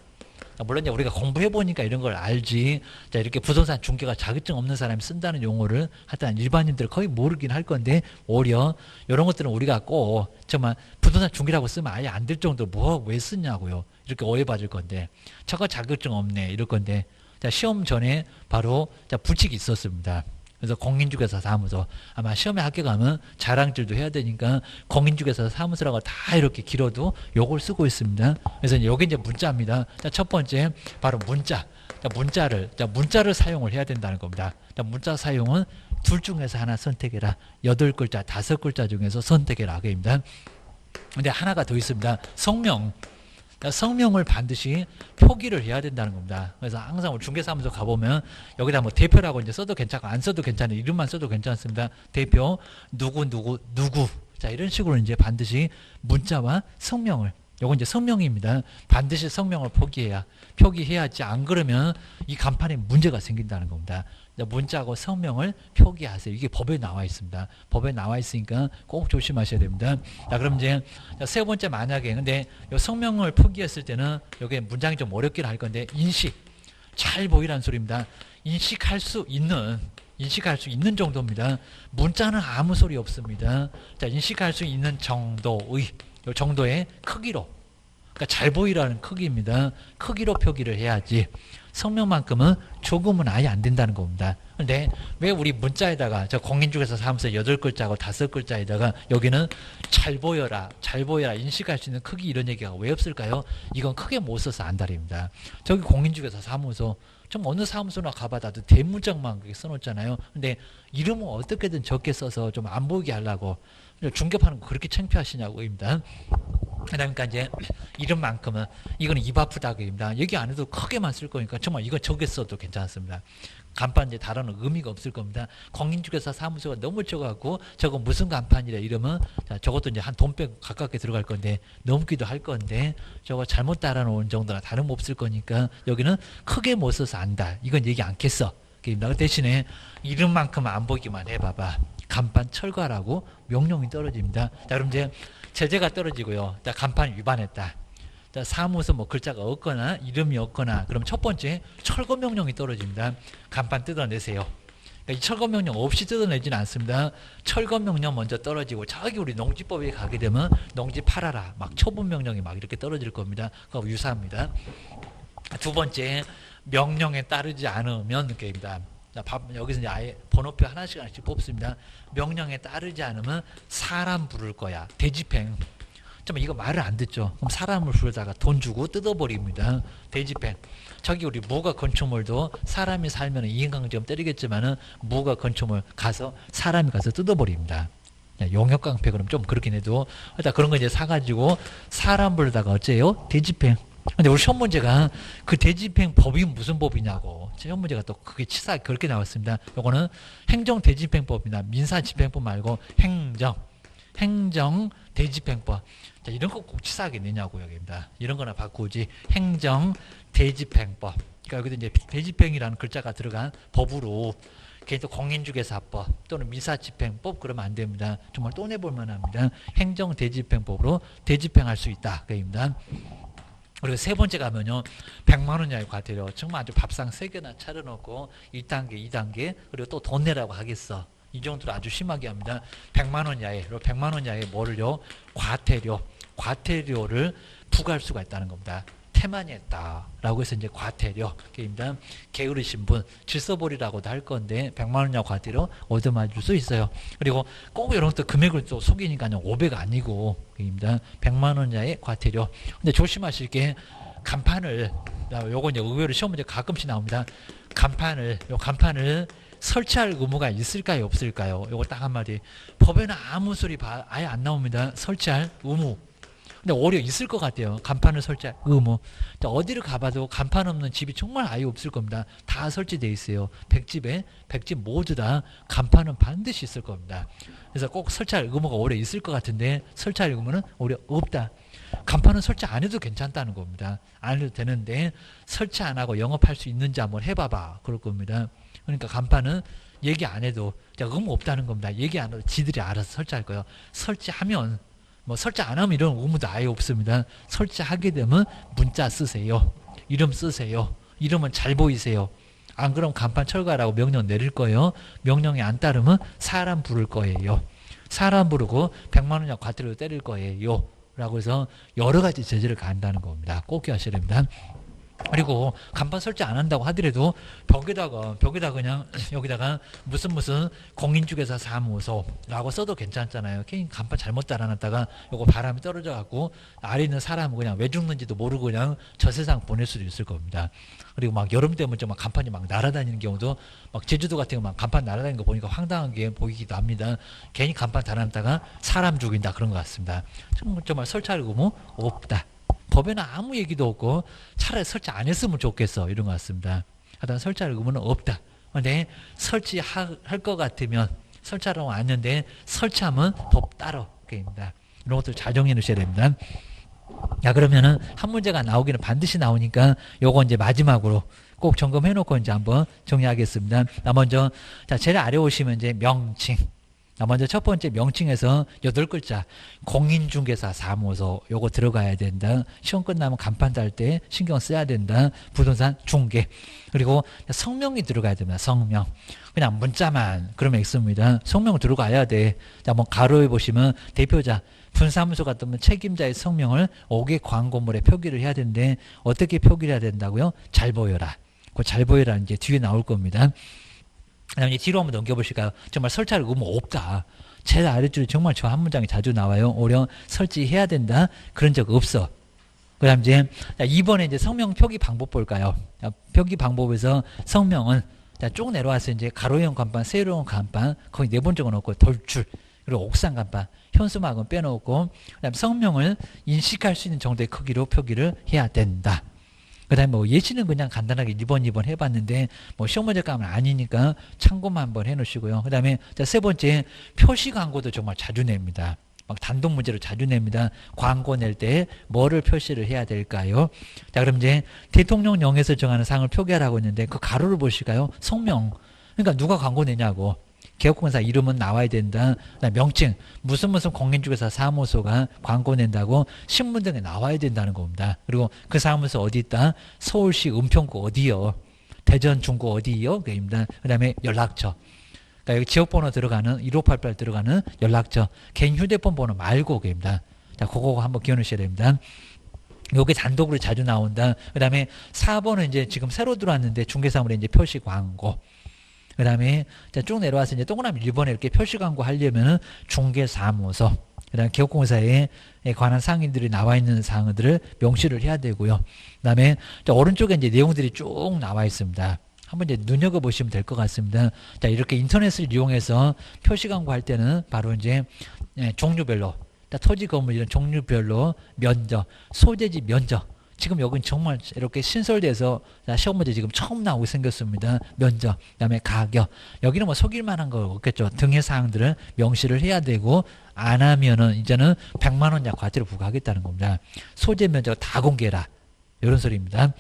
Speaker 1: 물론 이제 우리가 공부해보니까 이런 걸 알지. 자, 이렇게 부동산 중개가 자격증 없는 사람이 쓴다는 용어를 하여튼 일반인들 거의 모르긴 할 건데 오히려 이런 것들은 우리가 꼭 정말 부동산 중개라고 쓰면 아예 안 될 정도로 왜 쓰냐고요. 이렇게 오해받을 건데 저거 자격증 없네 이럴 건데 자, 시험 전에 바로 불칙이 있었습니다. 그래서 공인중개사 사무소 아마 시험에 합격하면 자랑질도 해야 되니까 공인중개사 사무소라고 다 이렇게 길어도 요걸 쓰고 있습니다. 그래서 여기 이제 문자입니다. 자, 첫 번째 바로 문자. 문자를 사용을 해야 된다는 겁니다. 자, 문자 사용은 둘 중에서 하나 선택해라. 8글자, 5글자 중에서 선택해라. 그입니다. 근데 하나가 더 있습니다. 성명. 성명을 반드시 표기를 해야 된다는 겁니다. 그래서 항상 우리 중개사무소 가보면 여기다 뭐 대표라고 이제 써도 괜찮고 안 써도 괜찮아요. 이름만 써도 괜찮습니다. 대표 누구. 자, 이런 식으로 이제 반드시 문자와 성명을 요건 이제 성명입니다. 반드시 성명을 표기해야지 안 그러면 이 간판에 문제가 생긴다는 겁니다. 문자하고 성명을 표기하세요. 이게 법에 나와 있습니다. 법에 나와 있으니까 꼭 조심하셔야 됩니다. 자, 그럼 이제 세 번째 만약에 근데 요 성명을 표기했을 때는 여기 문장이 좀 어렵긴 할 건데 인식 잘 보이라는 소리입니다. 인식할 수 있는 정도입니다. 문자는 아무 소리 없습니다. 자, 인식할 수 있는 정도의 크기로 그러니까 잘 보이라는 크기입니다. 크기로 표기를 해야지. 성명만큼은 조금은 아예 안 된다는 겁니다. 근데 왜 우리 문자에다가 저 공인중개사 사무소 8글자하고 5글자에다가 여기는 잘 보여라, 잘 보여라, 인식할 수 있는 크기 이런 얘기가 왜 없을까요? 이건 크게 못 써서 안달입니다. 저기 공인중개사 사무소, 좀 어느 사무소나 가봐도 대문짝만 그렇게 써놓잖아요. 근데 이름은 어떻게든 적게 써서 좀 안 보이게 하려고 중개파는 거 그렇게 창피하시냐고입니다. 그러니까 이제 이름만큼은 이거는 입 아프다 그입니다. 여기 안에도 크게만 쓸 거니까 정말 이거 적게 써도 괜찮습니다. 간판 이제 다루는 의미가 없을 겁니다. 공인중개사 사무소가 너무 적어갖고 저거 무슨 간판이래 이러면 자, 저것도 이제 한 돈백 가깝게 들어갈 건데 넘기도 할 건데 저거 잘못 달아놓은 정도나 다름 없을 거니까 여기는 크게 못 써서 안다. 이건 얘기 않겠어. 그 대신에 이름만큼 안 보기만 해봐봐. 간판 철거하라고 명령이 떨어집니다. 자, 그럼 이제 제재가 떨어지고요. 자, 간판 위반했다. 자, 사무소 뭐 글자가 없거나 이름이 없거나 그럼 첫 번째 철거 명령이 떨어집니다. 간판 뜯어내세요. 그러니까 이 철거 명령 없이 뜯어내지는 않습니다. 철거 명령 먼저 떨어지고 저기 우리 농지법에 가게 되면 농지 팔아라 막 처분 명령이 막 이렇게 떨어질 겁니다. 그거 유사합니다. 두 번째 명령에 따르지 않으면 이렇게입니다. 자, 여기서 이제 아예 번호표 하나씩 뽑습니다. 명령에 따르지 않으면 사람 부를 거야. 대집행. 이거 말을 안 듣죠. 그럼 사람을 부르다가 돈 주고 뜯어버립니다. 대집행. 저기 우리 무가 건축물도 사람이 살면 이인강점 때리겠지만은 무가 건축물 가서 사람이 가서 뜯어버립니다. 용역깡패 그럼 좀 그렇긴 해도 일단 그런 거 이제 사가지고 사람 부르다가 어째요? 대집행. 근데 우리 시험 문제가 그 대집행 법이 무슨 법이냐고 시험 문제가 또 그게 치사하게 그렇게 나왔습니다. 요거는 행정 대집행법이나 민사 집행법 말고 행정 대집행법. 자, 이런 거 꼭 치사하게 내냐고요, 여기입니다. 이런 거나 바꾸지. 행정 대집행법. 그러니까 여기도 이제 대집행이라는 글자가 들어간 법으로 개인 또 공인중개사법 또는 민사집행법 그러면 안 됩니다. 정말 또 내볼 만합니다. 행정 대집행법으로 대집행할 수 있다, 그입니다. 그리고 세 번째 가면요. 100만 원 이하의 과태료. 정말 아주 밥상 3개나 차려놓고 1단계, 2단계 그리고 또 돈 내라고 하겠어. 이 정도로 아주 심하게 합니다. 100만 원 이하에, 100만 원 이하에 뭐를요? 과태료를 부과할 수가 있다는 겁니다. 태만히 했다라고 해서 이제 과태료입니다. 게으르신 분 질서버리라고도 할 건데 100만 원 이하 과태료 얻어맞을 수 있어요. 그리고 꼭 이런 것도 금액을 또 속이니까요. 500 아니고 입니다. 100만 원 이하의 과태료. 근데 조심하실 게 간판을 요거 이제 의외로 시험 문제 가끔씩 나옵니다. 간판을 설치할 의무가 있을까요, 없을까요? 요거 딱 한마디. 법에는 아무 소리 아예 안 나옵니다. 설치할 의무. 근데 오히려 있을 것 같아요. 간판을 설치할 의무. 어디를 가봐도 간판 없는 집이 정말 아예 없을 겁니다. 다 설치되어 있어요. 100집 모두 다 간판은 반드시 있을 겁니다. 그래서 꼭 설치할 의무가 오히려 있을 것 같은데 설치할 의무는 오히려 없다. 간판은 설치 안 해도 괜찮다는 겁니다. 안 해도 되는데 설치 안 하고 영업할 수 있는지 한번 해봐봐. 그럴 겁니다. 그러니까 간판은 얘기 안 해도 의무 없다는 겁니다. 얘기 안 해도 지들이 알아서 설치할 거예요. 설치하면 뭐 설치 안 하면 이런 의무도 아예 없습니다. 설치하게 되면 문자 쓰세요. 이름 쓰세요. 이름은 잘 보이세요. 안 그러면 간판 철거하라고 명령 내릴 거예요. 명령이 안 따르면 사람 부를 거예요. 사람 부르고 100만 원 이하 과태료 때릴 거예요. 라고 해서 여러 가지 제재를 가한다는 겁니다. 꼭 기억하셔야 됩니다. 그리고 간판 설치 안 한다고 하더라도 벽에다가 그냥 여기다가 무슨 공인중개사 사무소라고 써도 괜찮잖아요. 괜히 간판 잘못 달아놨다가 요거 바람이 떨어져 갖고 아래 있는 사람은 그냥 왜 죽는지도 모르고 그냥 저 세상 보낼 수도 있을 겁니다. 그리고 막 여름 되면 좀 간판이 막 날아다니는 경우도 막 제주도 같은 경우 막 간판 날아다니는 거 보니까 황당하게 보이기도 합니다. 괜히 간판 달아놨다가 사람 죽인다 그런 것 같습니다. 정말 설치할 의무 없다. 법에는 아무 얘기도 없고 차라리 설치 안 했으면 좋겠어 이런 것 같습니다. 하여튼 설치할 의무는 없다. 근데 설치할 것 같으면 설치하러 왔는데 설치하면 법 따로 입니다. 이런 것들 잘 정리해 놓으셔야 됩니다. 자, 그러면은 한 문제가 나오기는 반드시 나오니까 요거 이제 마지막으로 꼭 점검해 놓고 이제 한번 정리하겠습니다. 먼저 자, 제일 아래 오시면 이제 명칭. 먼저 첫 번째 명칭에서 8글자 공인중개사 사무소 요거 들어가야 된다. 시험 끝나면 간판 달 때 신경 써야 된다. 부동산 중개. 그리고 성명이 들어가야 됩니다. 성명. 그냥 문자만 그러면 X입니다. 성명 들어가야 돼. 자, 한번 가로에 보시면 대표자 분사무소 같으면 책임자의 성명을 5개 광고물에 표기를 해야 되는데 어떻게 표기를 해야 된다고요? 잘 보여라. 그 잘 보여라는 게 뒤에 나올 겁니다. 그다음에 뒤로 한번 넘겨보실까요? 정말 설치할 의무 없다. 제일 아래줄에 정말 저 한 문장이 자주 나와요. 오히려 설치해야 된다. 그런 적 없어. 그 다음 이제, 2번에 이제 성명 표기 방법 볼까요? 표기 방법에서 성명은, 쭉 내려와서 이제 가로형 간판, 세로형 간판, 거기 네 번째가 넣고 돌출, 그리고 옥상 간판, 현수막은 빼놓고, 그 다음 성명을 인식할 수 있는 정도의 크기로 표기를 해야 된다. 그 다음에 뭐 예시는 그냥 간단하게 2번 해봤는데, 뭐 시험 문제 감은 아니니까 참고만 한번 해놓으시고요. 그 다음에 세 번째, 표시 광고도 정말 자주 냅니다. 막 단독 문제로 자주 냅니다. 광고 낼 때 뭐를 표시를 해야 될까요? 자, 그럼 이제 대통령령에서 정하는 사항을 표기하라고 했는데 그 가로를 보실까요? 성명. 그러니까 누가 광고 내냐고. 개업공사 이름은 나와야 된다. 명칭, 무슨 공인중개사 사무소가 광고 낸다고 신문 등에 나와야 된다는 겁니다. 그리고 그 사무소 어디 있다? 서울시 은평구 어디요? 대전 중구 어디요? 그입니다. 그 다음에 연락처. 그러니까 여기 지역번호 들어가는 1588 들어가는 연락처, 개인 휴대폰 번호 말고 그입니다. 자, 그거 한번 기억하셔야 됩니다. 요게 단독으로 자주 나온다. 그 다음에 4번은 이제 지금 새로 들어왔는데 중개사물에 이제 표시 광고. 그 다음에 쭉 내려와서 이제 동그라미 1번에 이렇게 표시 광고 하려면은 중개사무소, 그 다음에 기업공사에 관한 상인들이 나와 있는 사항들을 명시를 해야 되고요. 그 다음에 오른쪽에 이제 내용들이 쭉 나와 있습니다. 한번 이제 눈여겨보시면 될 것 같습니다. 자, 이렇게 인터넷을 이용해서 표시 광고 할 때는 바로 이제 종류별로, 토지 건물 이런 종류별로 면적, 소재지 면적, 지금 여긴 정말 이렇게 신설돼서 시험 문제 지금 처음 나오게 생겼습니다. 면적, 그다음에 가격. 여기는 뭐 속일 만한 거 없겠죠. 등의 사항들을 명시를 해야 되고 안 하면은 이제는 100만 원 이하 과태료 부과하겠다는 겁니다. 소재 면적 다 공개해라. 이런 소리입니다.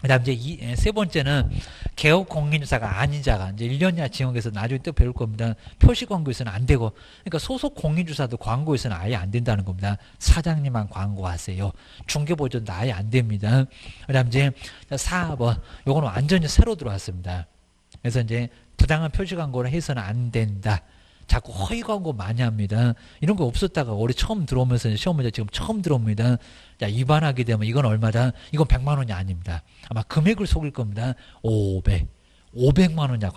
Speaker 1: 그다음 이제 세 번째는 개업 공인중개사가 아닌 자가 이제 1년 이하 징역에서 나중에 또 배울 겁니다. 표시 광고에서는 안 되고, 그러니까 소속 공인중개사도 광고에서는 아예 안 된다는 겁니다. 사장님만 광고하세요. 중개보전도 아예 안 됩니다. 그다음 이제 4번, 요거는 완전히 새로 들어왔습니다. 그래서 이제 부당한 표시 광고를 해서는 안 된다. 자꾸 허위 광고 많이 합니다. 이런 거 없었다가 올해 처음 들어오면서 시험 문제 지금 처음 들어옵니다. 자, 위반하게 되면 이건 얼마다? 이건 100만 원이 아닙니다. 아마 금액을 속일 겁니다. 500만 원이야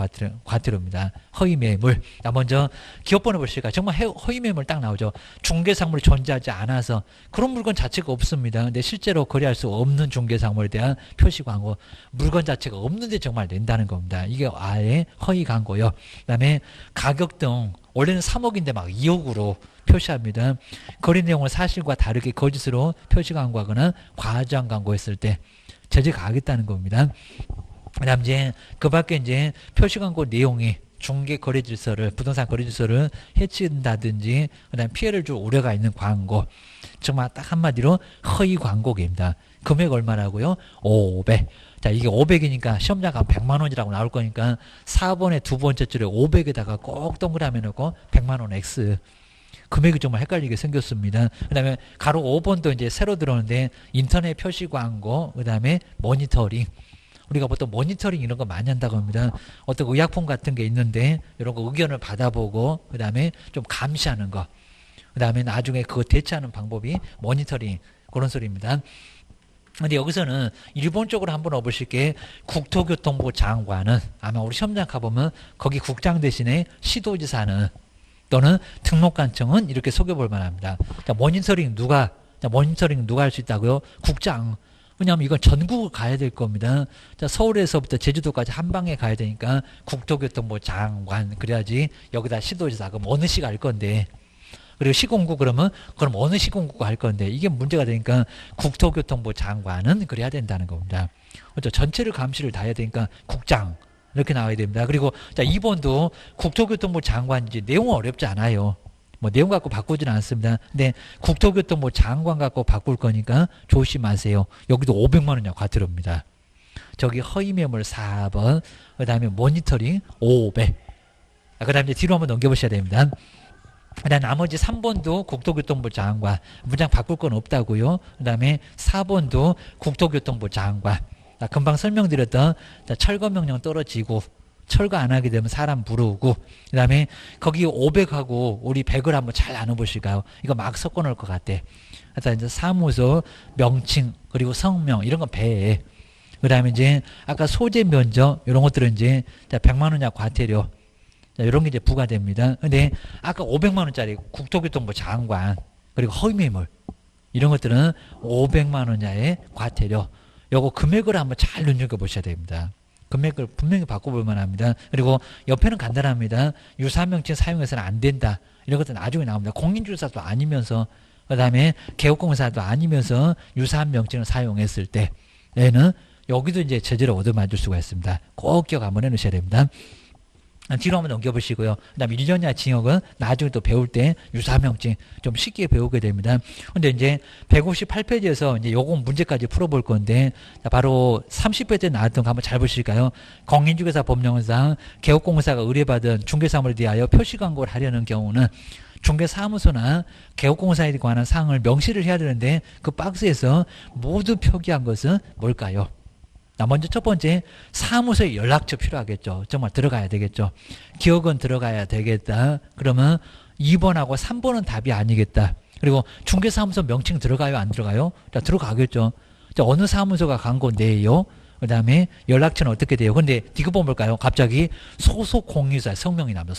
Speaker 1: 과태료입니다. 허위 매물. 자, 먼저 기업번호 보실까요? 정말 허위 매물 딱 나오죠. 중개상물이 존재하지 않아서 그런 물건 자체가 없습니다. 근데 실제로 거래할 수 없는 중개상물에 대한 표시 광고, 물건 자체가 없는데 정말 낸다는 겁니다. 이게 아예 허위 광고요. 그다음에 가격 등 원래는 3억인데 막 2억으로 표시합니다. 거래 내용을 사실과 다르게 거짓으로 표시 광고하거나 과장 광고했을 때 제재 가하겠다는 겁니다. 그다음 이제 그 밖에 이제 표시 광고 내용이 중개 거래 질서를, 부동산 거래 질서를 해친다든지, 그다음 피해를 줄 우려가 있는 광고, 정말 딱 한마디로 허위 광고입니다. 금액 얼마라고요? 500. 자, 이게 500이니까 시험자가 100만 원이라고 나올 거니까 4번의 두 번째 줄에 500에다가 꼭 동그라미 넣고 100만 원 X. 금액이 정말 헷갈리게 생겼습니다. 그 다음에 가로 5번도 이제 새로 들어오는데 인터넷 표시 광고, 그 다음에 모니터링. 우리가 보통 모니터링 이런 거 많이 한다고 합니다. 어떤 의약품 같은 게 있는데 이런 거 의견을 받아보고 그 다음에 좀 감시하는 거, 그 다음에 나중에 그거 대처하는 방법이 모니터링, 그런 소리입니다. 근데 여기서는 일본적으로 한번 넣어보실게. 국토교통부 장관은, 아마 우리 시험장 가보면 거기 국장 대신에 시도지사는 또는 등록관청은 이렇게 속여볼 만합니다. 자, 모니터링 누가 할 수 있다고요? 국장. 왜냐하면 이건 전국을 가야 될 겁니다. 자, 서울에서부터 제주도까지 한 방에 가야 되니까 국토교통부 장관, 그래야지 여기다 시도지사, 그럼 어느 시가 할 건데. 그리고 시공구 그럼 어느 시공구가 할 건데, 이게 문제가 되니까 국토교통부 장관은 그래야 된다는 겁니다. 그렇죠? 전체를 감시를 다 해야 되니까 국장 이렇게 나와야 됩니다. 그리고 자, 2번도 국토교통부 장관인지 내용은 어렵지 않아요. 뭐 내용 갖고 바꾸지는 않습니다. 근데 국토교통부 장관 갖고 바꿀 거니까 조심하세요. 여기도 500만 원이야 과태료입니다. 저기 허위 매물 4번, 그 다음에 모니터링 500. 그 다음에 뒤로 한번 넘겨보셔야 됩니다. 그 다음에 나머지 3번도 국토교통부 장관, 문장 바꿀 건 없다고요. 그 다음에 4번도 국토교통부 장관. 금방 설명드렸던 철거명령 떨어지고 철거 안 하게 되면 사람 부르고, 그 다음에 거기 500하고 우리 100을 한번 잘 나눠보실까요? 이거 막 섞어 놓을 것 같아. 그래서 이제 사무소, 명칭, 그리고 성명, 이런 건 배에. 그 다음에 이제 아까 소재 면적 이런 것들은 이제 자 100만 원 이하 과태료 자 이런 게 이제 부과됩니다. 근데 아까 500만 원짜리 국토교통부 장관 그리고 허위매물 이런 것들은 500만 원 이하의 과태료. 요거 금액을 한번 잘 눈여겨보셔야 됩니다. 금액을 분명히 바꿔볼 만합니다. 그리고 옆에는 간단합니다. 유사명칭 사용해서는 안 된다. 이런 것도 나중에 나옵니다. 공인주사도 아니면서 그 다음에 개업공사도 아니면서 유사한 명칭을 사용했을 때에는 여기도 이제 제재를 얻어맞을 수가 있습니다. 꼭 기억 한번 해놓으셔야 됩니다. 뒤로 한번 넘겨보시고요. 그 다음에 1년 이하 징역은 나중에 또 배울 때 유사명칭 좀 쉽게 배우게 됩니다. 근데 이제 158페이지에서 이제 요거 문제까지 풀어볼 건데, 바로 30페이지에 나왔던 거 한번 잘 보실까요? 공인중개사 법령상 개업공사가 의뢰받은 중개사물에 대하여 표시광고를 하려는 경우는 중개사무소나 개업공사에 관한 사항을 명시를 해야 되는데 그 박스에서 모두 표기한 것은 뭘까요? 먼저 첫 번째, 사무소에 연락처 필요하겠죠. 정말 들어가야 되겠죠. 기억은 들어가야 되겠다. 그러면 2번하고 3번은 답이 아니겠다. 그리고 중개사무소 명칭 들어가요? 안 들어가요? 자, 들어가겠죠. 자, 어느 사무소가 간 건데요? 그 다음에 연락처는 어떻게 돼요? 근데 디귿번 볼까요? 갑자기 소속 공유자 성명이 나옵니다.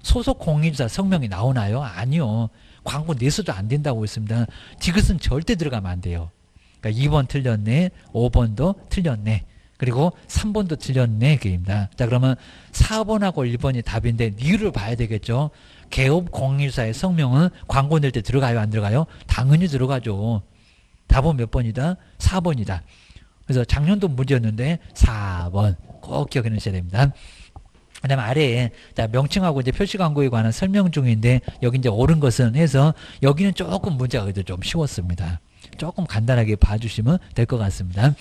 Speaker 1: 소속 공유자 성명이 나오나요? 아니요. 광고 내서도 안 된다고 했습니다. 디귿은 절대 들어가면 안 돼요. 그러니까 2번 틀렸네, 5번도 틀렸네, 그리고 3번도 틀렸네, 그입니다. 자, 그러면 4번하고 1번이 답인데 이유를 봐야 되겠죠. 개업 공유사의 성명은 광고 낼 때 들어가요, 안 들어가요? 당연히 들어가죠. 답은 몇 번이다? 4번이다. 그래서 작년도 문제였는데 4번 꼭 기억해 놓으셔야 됩니다. 그 다음에 아래에 자, 명칭하고 이제 표시 광고에 관한 설명 중인데 여기 이제 옳은 것은 해서 여기는 조금 문제가 그래도 좀 쉬웠습니다. 조금 간단하게 봐주시면 될 것 같습니다.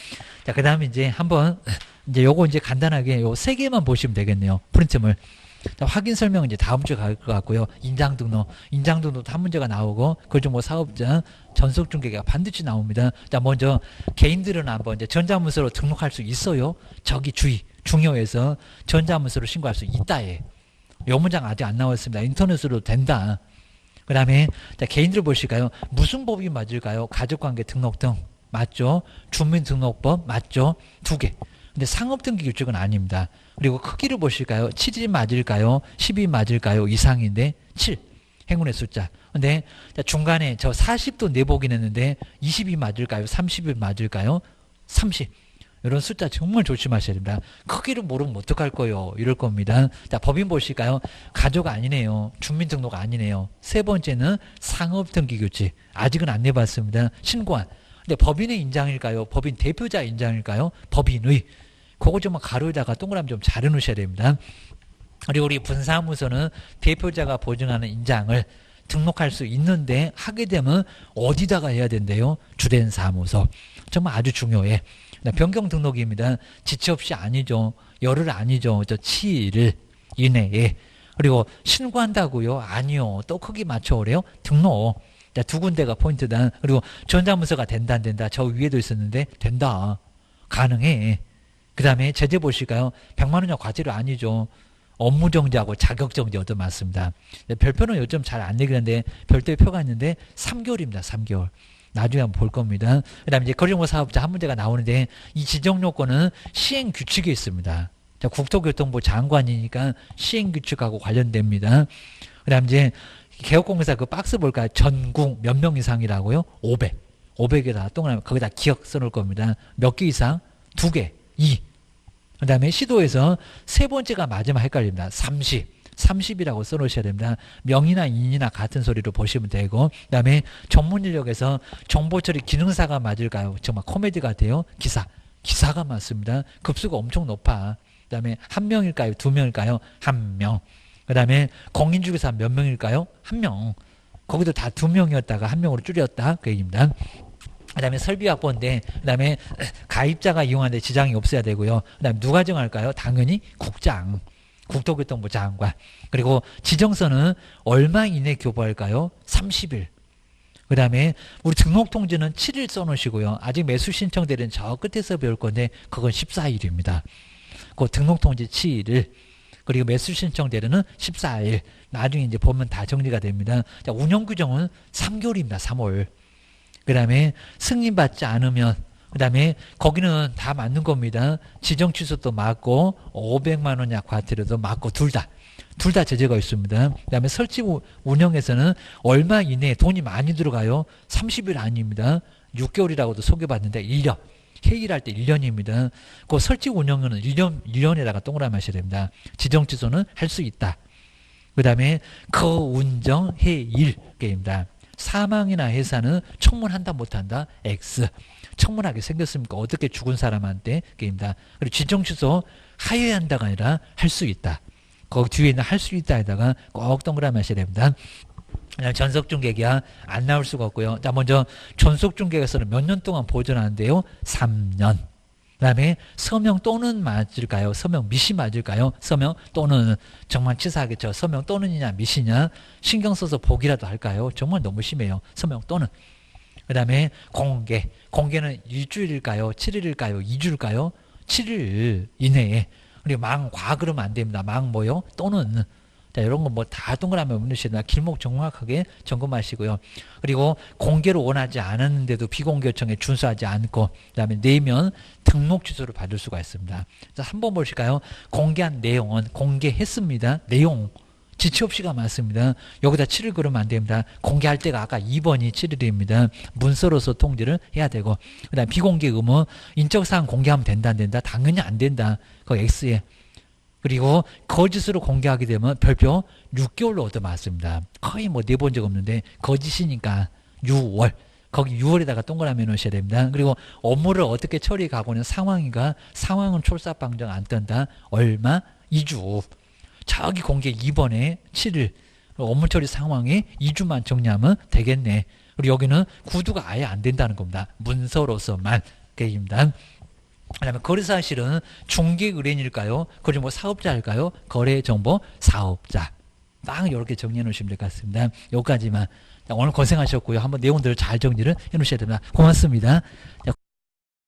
Speaker 1: 자, 그 다음에 이제 한번 이제 요거 이제 간단하게 요 세 개만 보시면 되겠네요. 프린트물. 자, 확인 설명은 이제 다음 주에 갈 것 같고요. 인장 등록도 한 문제가 나오고 그중뭐 사업자 전속 중개가 반드시 나옵니다. 자, 먼저 개인들은 한번 이제 전자문서로 등록할 수 있어요. 저기 중요해서 전자문서로 신고할 수 있다에. 요 문장 아직 안 나왔습니다. 인터넷으로 된다. 그 다음에 개인들 보실까요? 무슨 법이 맞을까요? 가족관계 등록등 맞죠? 주민등록법 맞죠? 2개. 근데 상업등기 규칙은 아닙니다. 그리고 크기를 보실까요? 7이 맞을까요? 10이 맞을까요? 이상인데 7. 행운의 숫자. 근데 중간에 저 40도 내보긴 했는데 20이 맞을까요? 30이 맞을까요? 30. 이런 숫자 정말 조심하셔야 됩니다. 크기를 모르면 어떡할 거요? 이럴 겁니다. 자, 법인 보실까요? 가족 아니네요. 주민등록 아니네요. 세 번째는 상업등기규칙. 아직은 안 내봤습니다. 신고한. 근데 법인의 인장일까요? 법인 대표자 인장일까요? 법인의. 그거 좀 가로에다가 동그라미 좀 잘 해놓으셔야 됩니다. 그리고 우리 분사무소는 대표자가 보증하는 인장을 등록할 수 있는데 하게 되면 어디다가 해야 된대요? 주된 사무소. 정말 아주 중요해. 변경 등록입니다. 지체 없이 아니죠. 열흘 아니죠. 저 7일 이내에. 그리고 신고한다고요? 아니요. 또 크기 맞춰오래요? 등록. 자, 2군데가 포인트다. 그리고 전자문서가 된다 안 된다. 저 위에도 있었는데 된다. 가능해. 그 다음에 제재 보실까요? 100만 원이나 과태료 아니죠. 업무정지하고 자격정지 얻어 맞습니다. 별표는 요즘 잘 안 내기는데 별도의 표가 있는데 3개월입니다. 3개월. 나중에 한번 볼 겁니다. 그 다음에 이제 거리정보 사업자 한 문제가 나오는데 이 지정요건은 시행규칙에 있습니다. 자, 국토교통부 장관이니까 시행규칙하고 관련됩니다. 그 다음에 이제 개업공사 그 박스 볼까요? 전국 몇 명 이상이라고요? 500. 500에다 동그라미 거기다 기억 써놓을 겁니다. 몇 개 이상? 2개. 2. 그 다음에 시도에서 세 번째가 마지막 헷갈립니다. 30이라고 써놓으셔야 됩니다. 명이나 인이나 같은 소리로 보시면 되고, 그 다음에 전문 인력에서 정보처리 기능사가 맞을까요? 정말 코미디 같아요. 기사가 맞습니다. 급수가 엄청 높아. 그 다음에 1명일까요? 2명일까요? 1명. 그 다음에 공인중개사 몇 명일까요? 1명. 거기도 다 2명이었다가 1명으로 줄였다. 그 얘기입니다. 그 다음에 설비확보인데, 그 다음에 가입자가 이용하는데 지장이 없어야 되고요. 그 다음에 누가 정할까요? 당연히 국장. 국토교통부 장관. 그리고 지정서는 얼마 이내 교부할까요? 30일. 그 다음에 우리 등록통지는 7일 써놓으시고요. 아직 매수 신청대리는 저 끝에서 배울 건데 그건 14일입니다. 그 등록통지 7일. 그리고 매수 신청대리는 14일. 나중에 이제 보면 다 정리가 됩니다. 자, 운영규정은 3개월입니다. 3월. 그 다음에 승인받지 않으면 그 다음에 거기는 다 맞는 겁니다. 지정 취소도 맞고 500만 원 이하 과태료도 맞고 둘 다 제재가 있습니다. 그 다음에 설치 운영에서는 얼마 이내에 돈이 많이 들어가요. 30일 아닙니다. 6개월이라고도 소개받는데 1년. 회의를 할 때 1년입니다. 그 설치 운영은 1년에다가 동그라미 하셔야 됩니다. 지정 취소는 할 수 있다. 그 다음에 거운정 해일게입니다. 사망이나 해사는 청문한다 못한다 X. 청문하게 생겼습니까? 어떻게 죽은 사람한테 게임다. 그리고 지정 취소 하여한다가 아니라 할 수 있다. 거기 뒤에 있는 할 수 있다에다가 꼭 동그라미 하셔야 됩니다. 그냥 전속중개기야 안 나올 수가 없고요. 자, 먼저 전속중개에서는 몇 년 동안 보존하는데요? 3년. 그 다음에 서명 또는 맞을까요? 서명 미시 맞을까요? 서명 또는 정말 치사하겠죠. 서명 또는이냐 미시냐 신경 써서 보기라도 할까요? 정말 너무 심해요. 서명 또는. 그 다음에 공개는 일주일일까요? 7일일까요? 2주일까요? 7일 이내에. 그리고 망과 그러면 안 됩니다. 망 뭐요? 또는. 자, 이런 거 뭐 다 동그라미 없으시나 길목 정확하게 점검하시고요. 그리고 공개를 원하지 않았는데도 비공개 요청에 준수하지 않고 그다음에 내면 등록 취소를 받을 수가 있습니다. 자, 한번 보실까요? 공개한 내용은 공개했습니다. 내용 지체 없이가 맞습니다. 여기다 7일 그러면 안 됩니다. 공개할 때가 아까 2번이 7일입니다. 문서로서 통지를 해야 되고 그 다음에 비공개 의무 인적사항 공개하면 된다 안 된다? 당연히 안 된다. 그 X에. 그리고 거짓으로 공개하게 되면 별표 6개월로 얻어맞습니다. 거의 뭐 내본 적 없는데 거짓이니까 6월. 거기 6월에다가 동그라미 넣으셔야 됩니다. 그리고 업무를 어떻게 처리해 가고는 상황은 출사방정 안 뜬다. 얼마? 2주. 저기 공개 2번에 7일 업무 처리 상황에 2주만 정리하면 되겠네. 그리고 여기는 구두가 아예 안 된다는 겁니다. 문서로서만 게임입니다. 그다음에 거래사실은 중개 의뢰인일까요? 그리고 뭐 사업자일까요? 거래정보 사업자. 딱 이렇게 정리해 놓으시면 될 것 같습니다. 여기까지만. 오늘 고생하셨고요. 한번 내용들을 잘 정리를 해 놓으셔야 됩니다. 고맙습니다.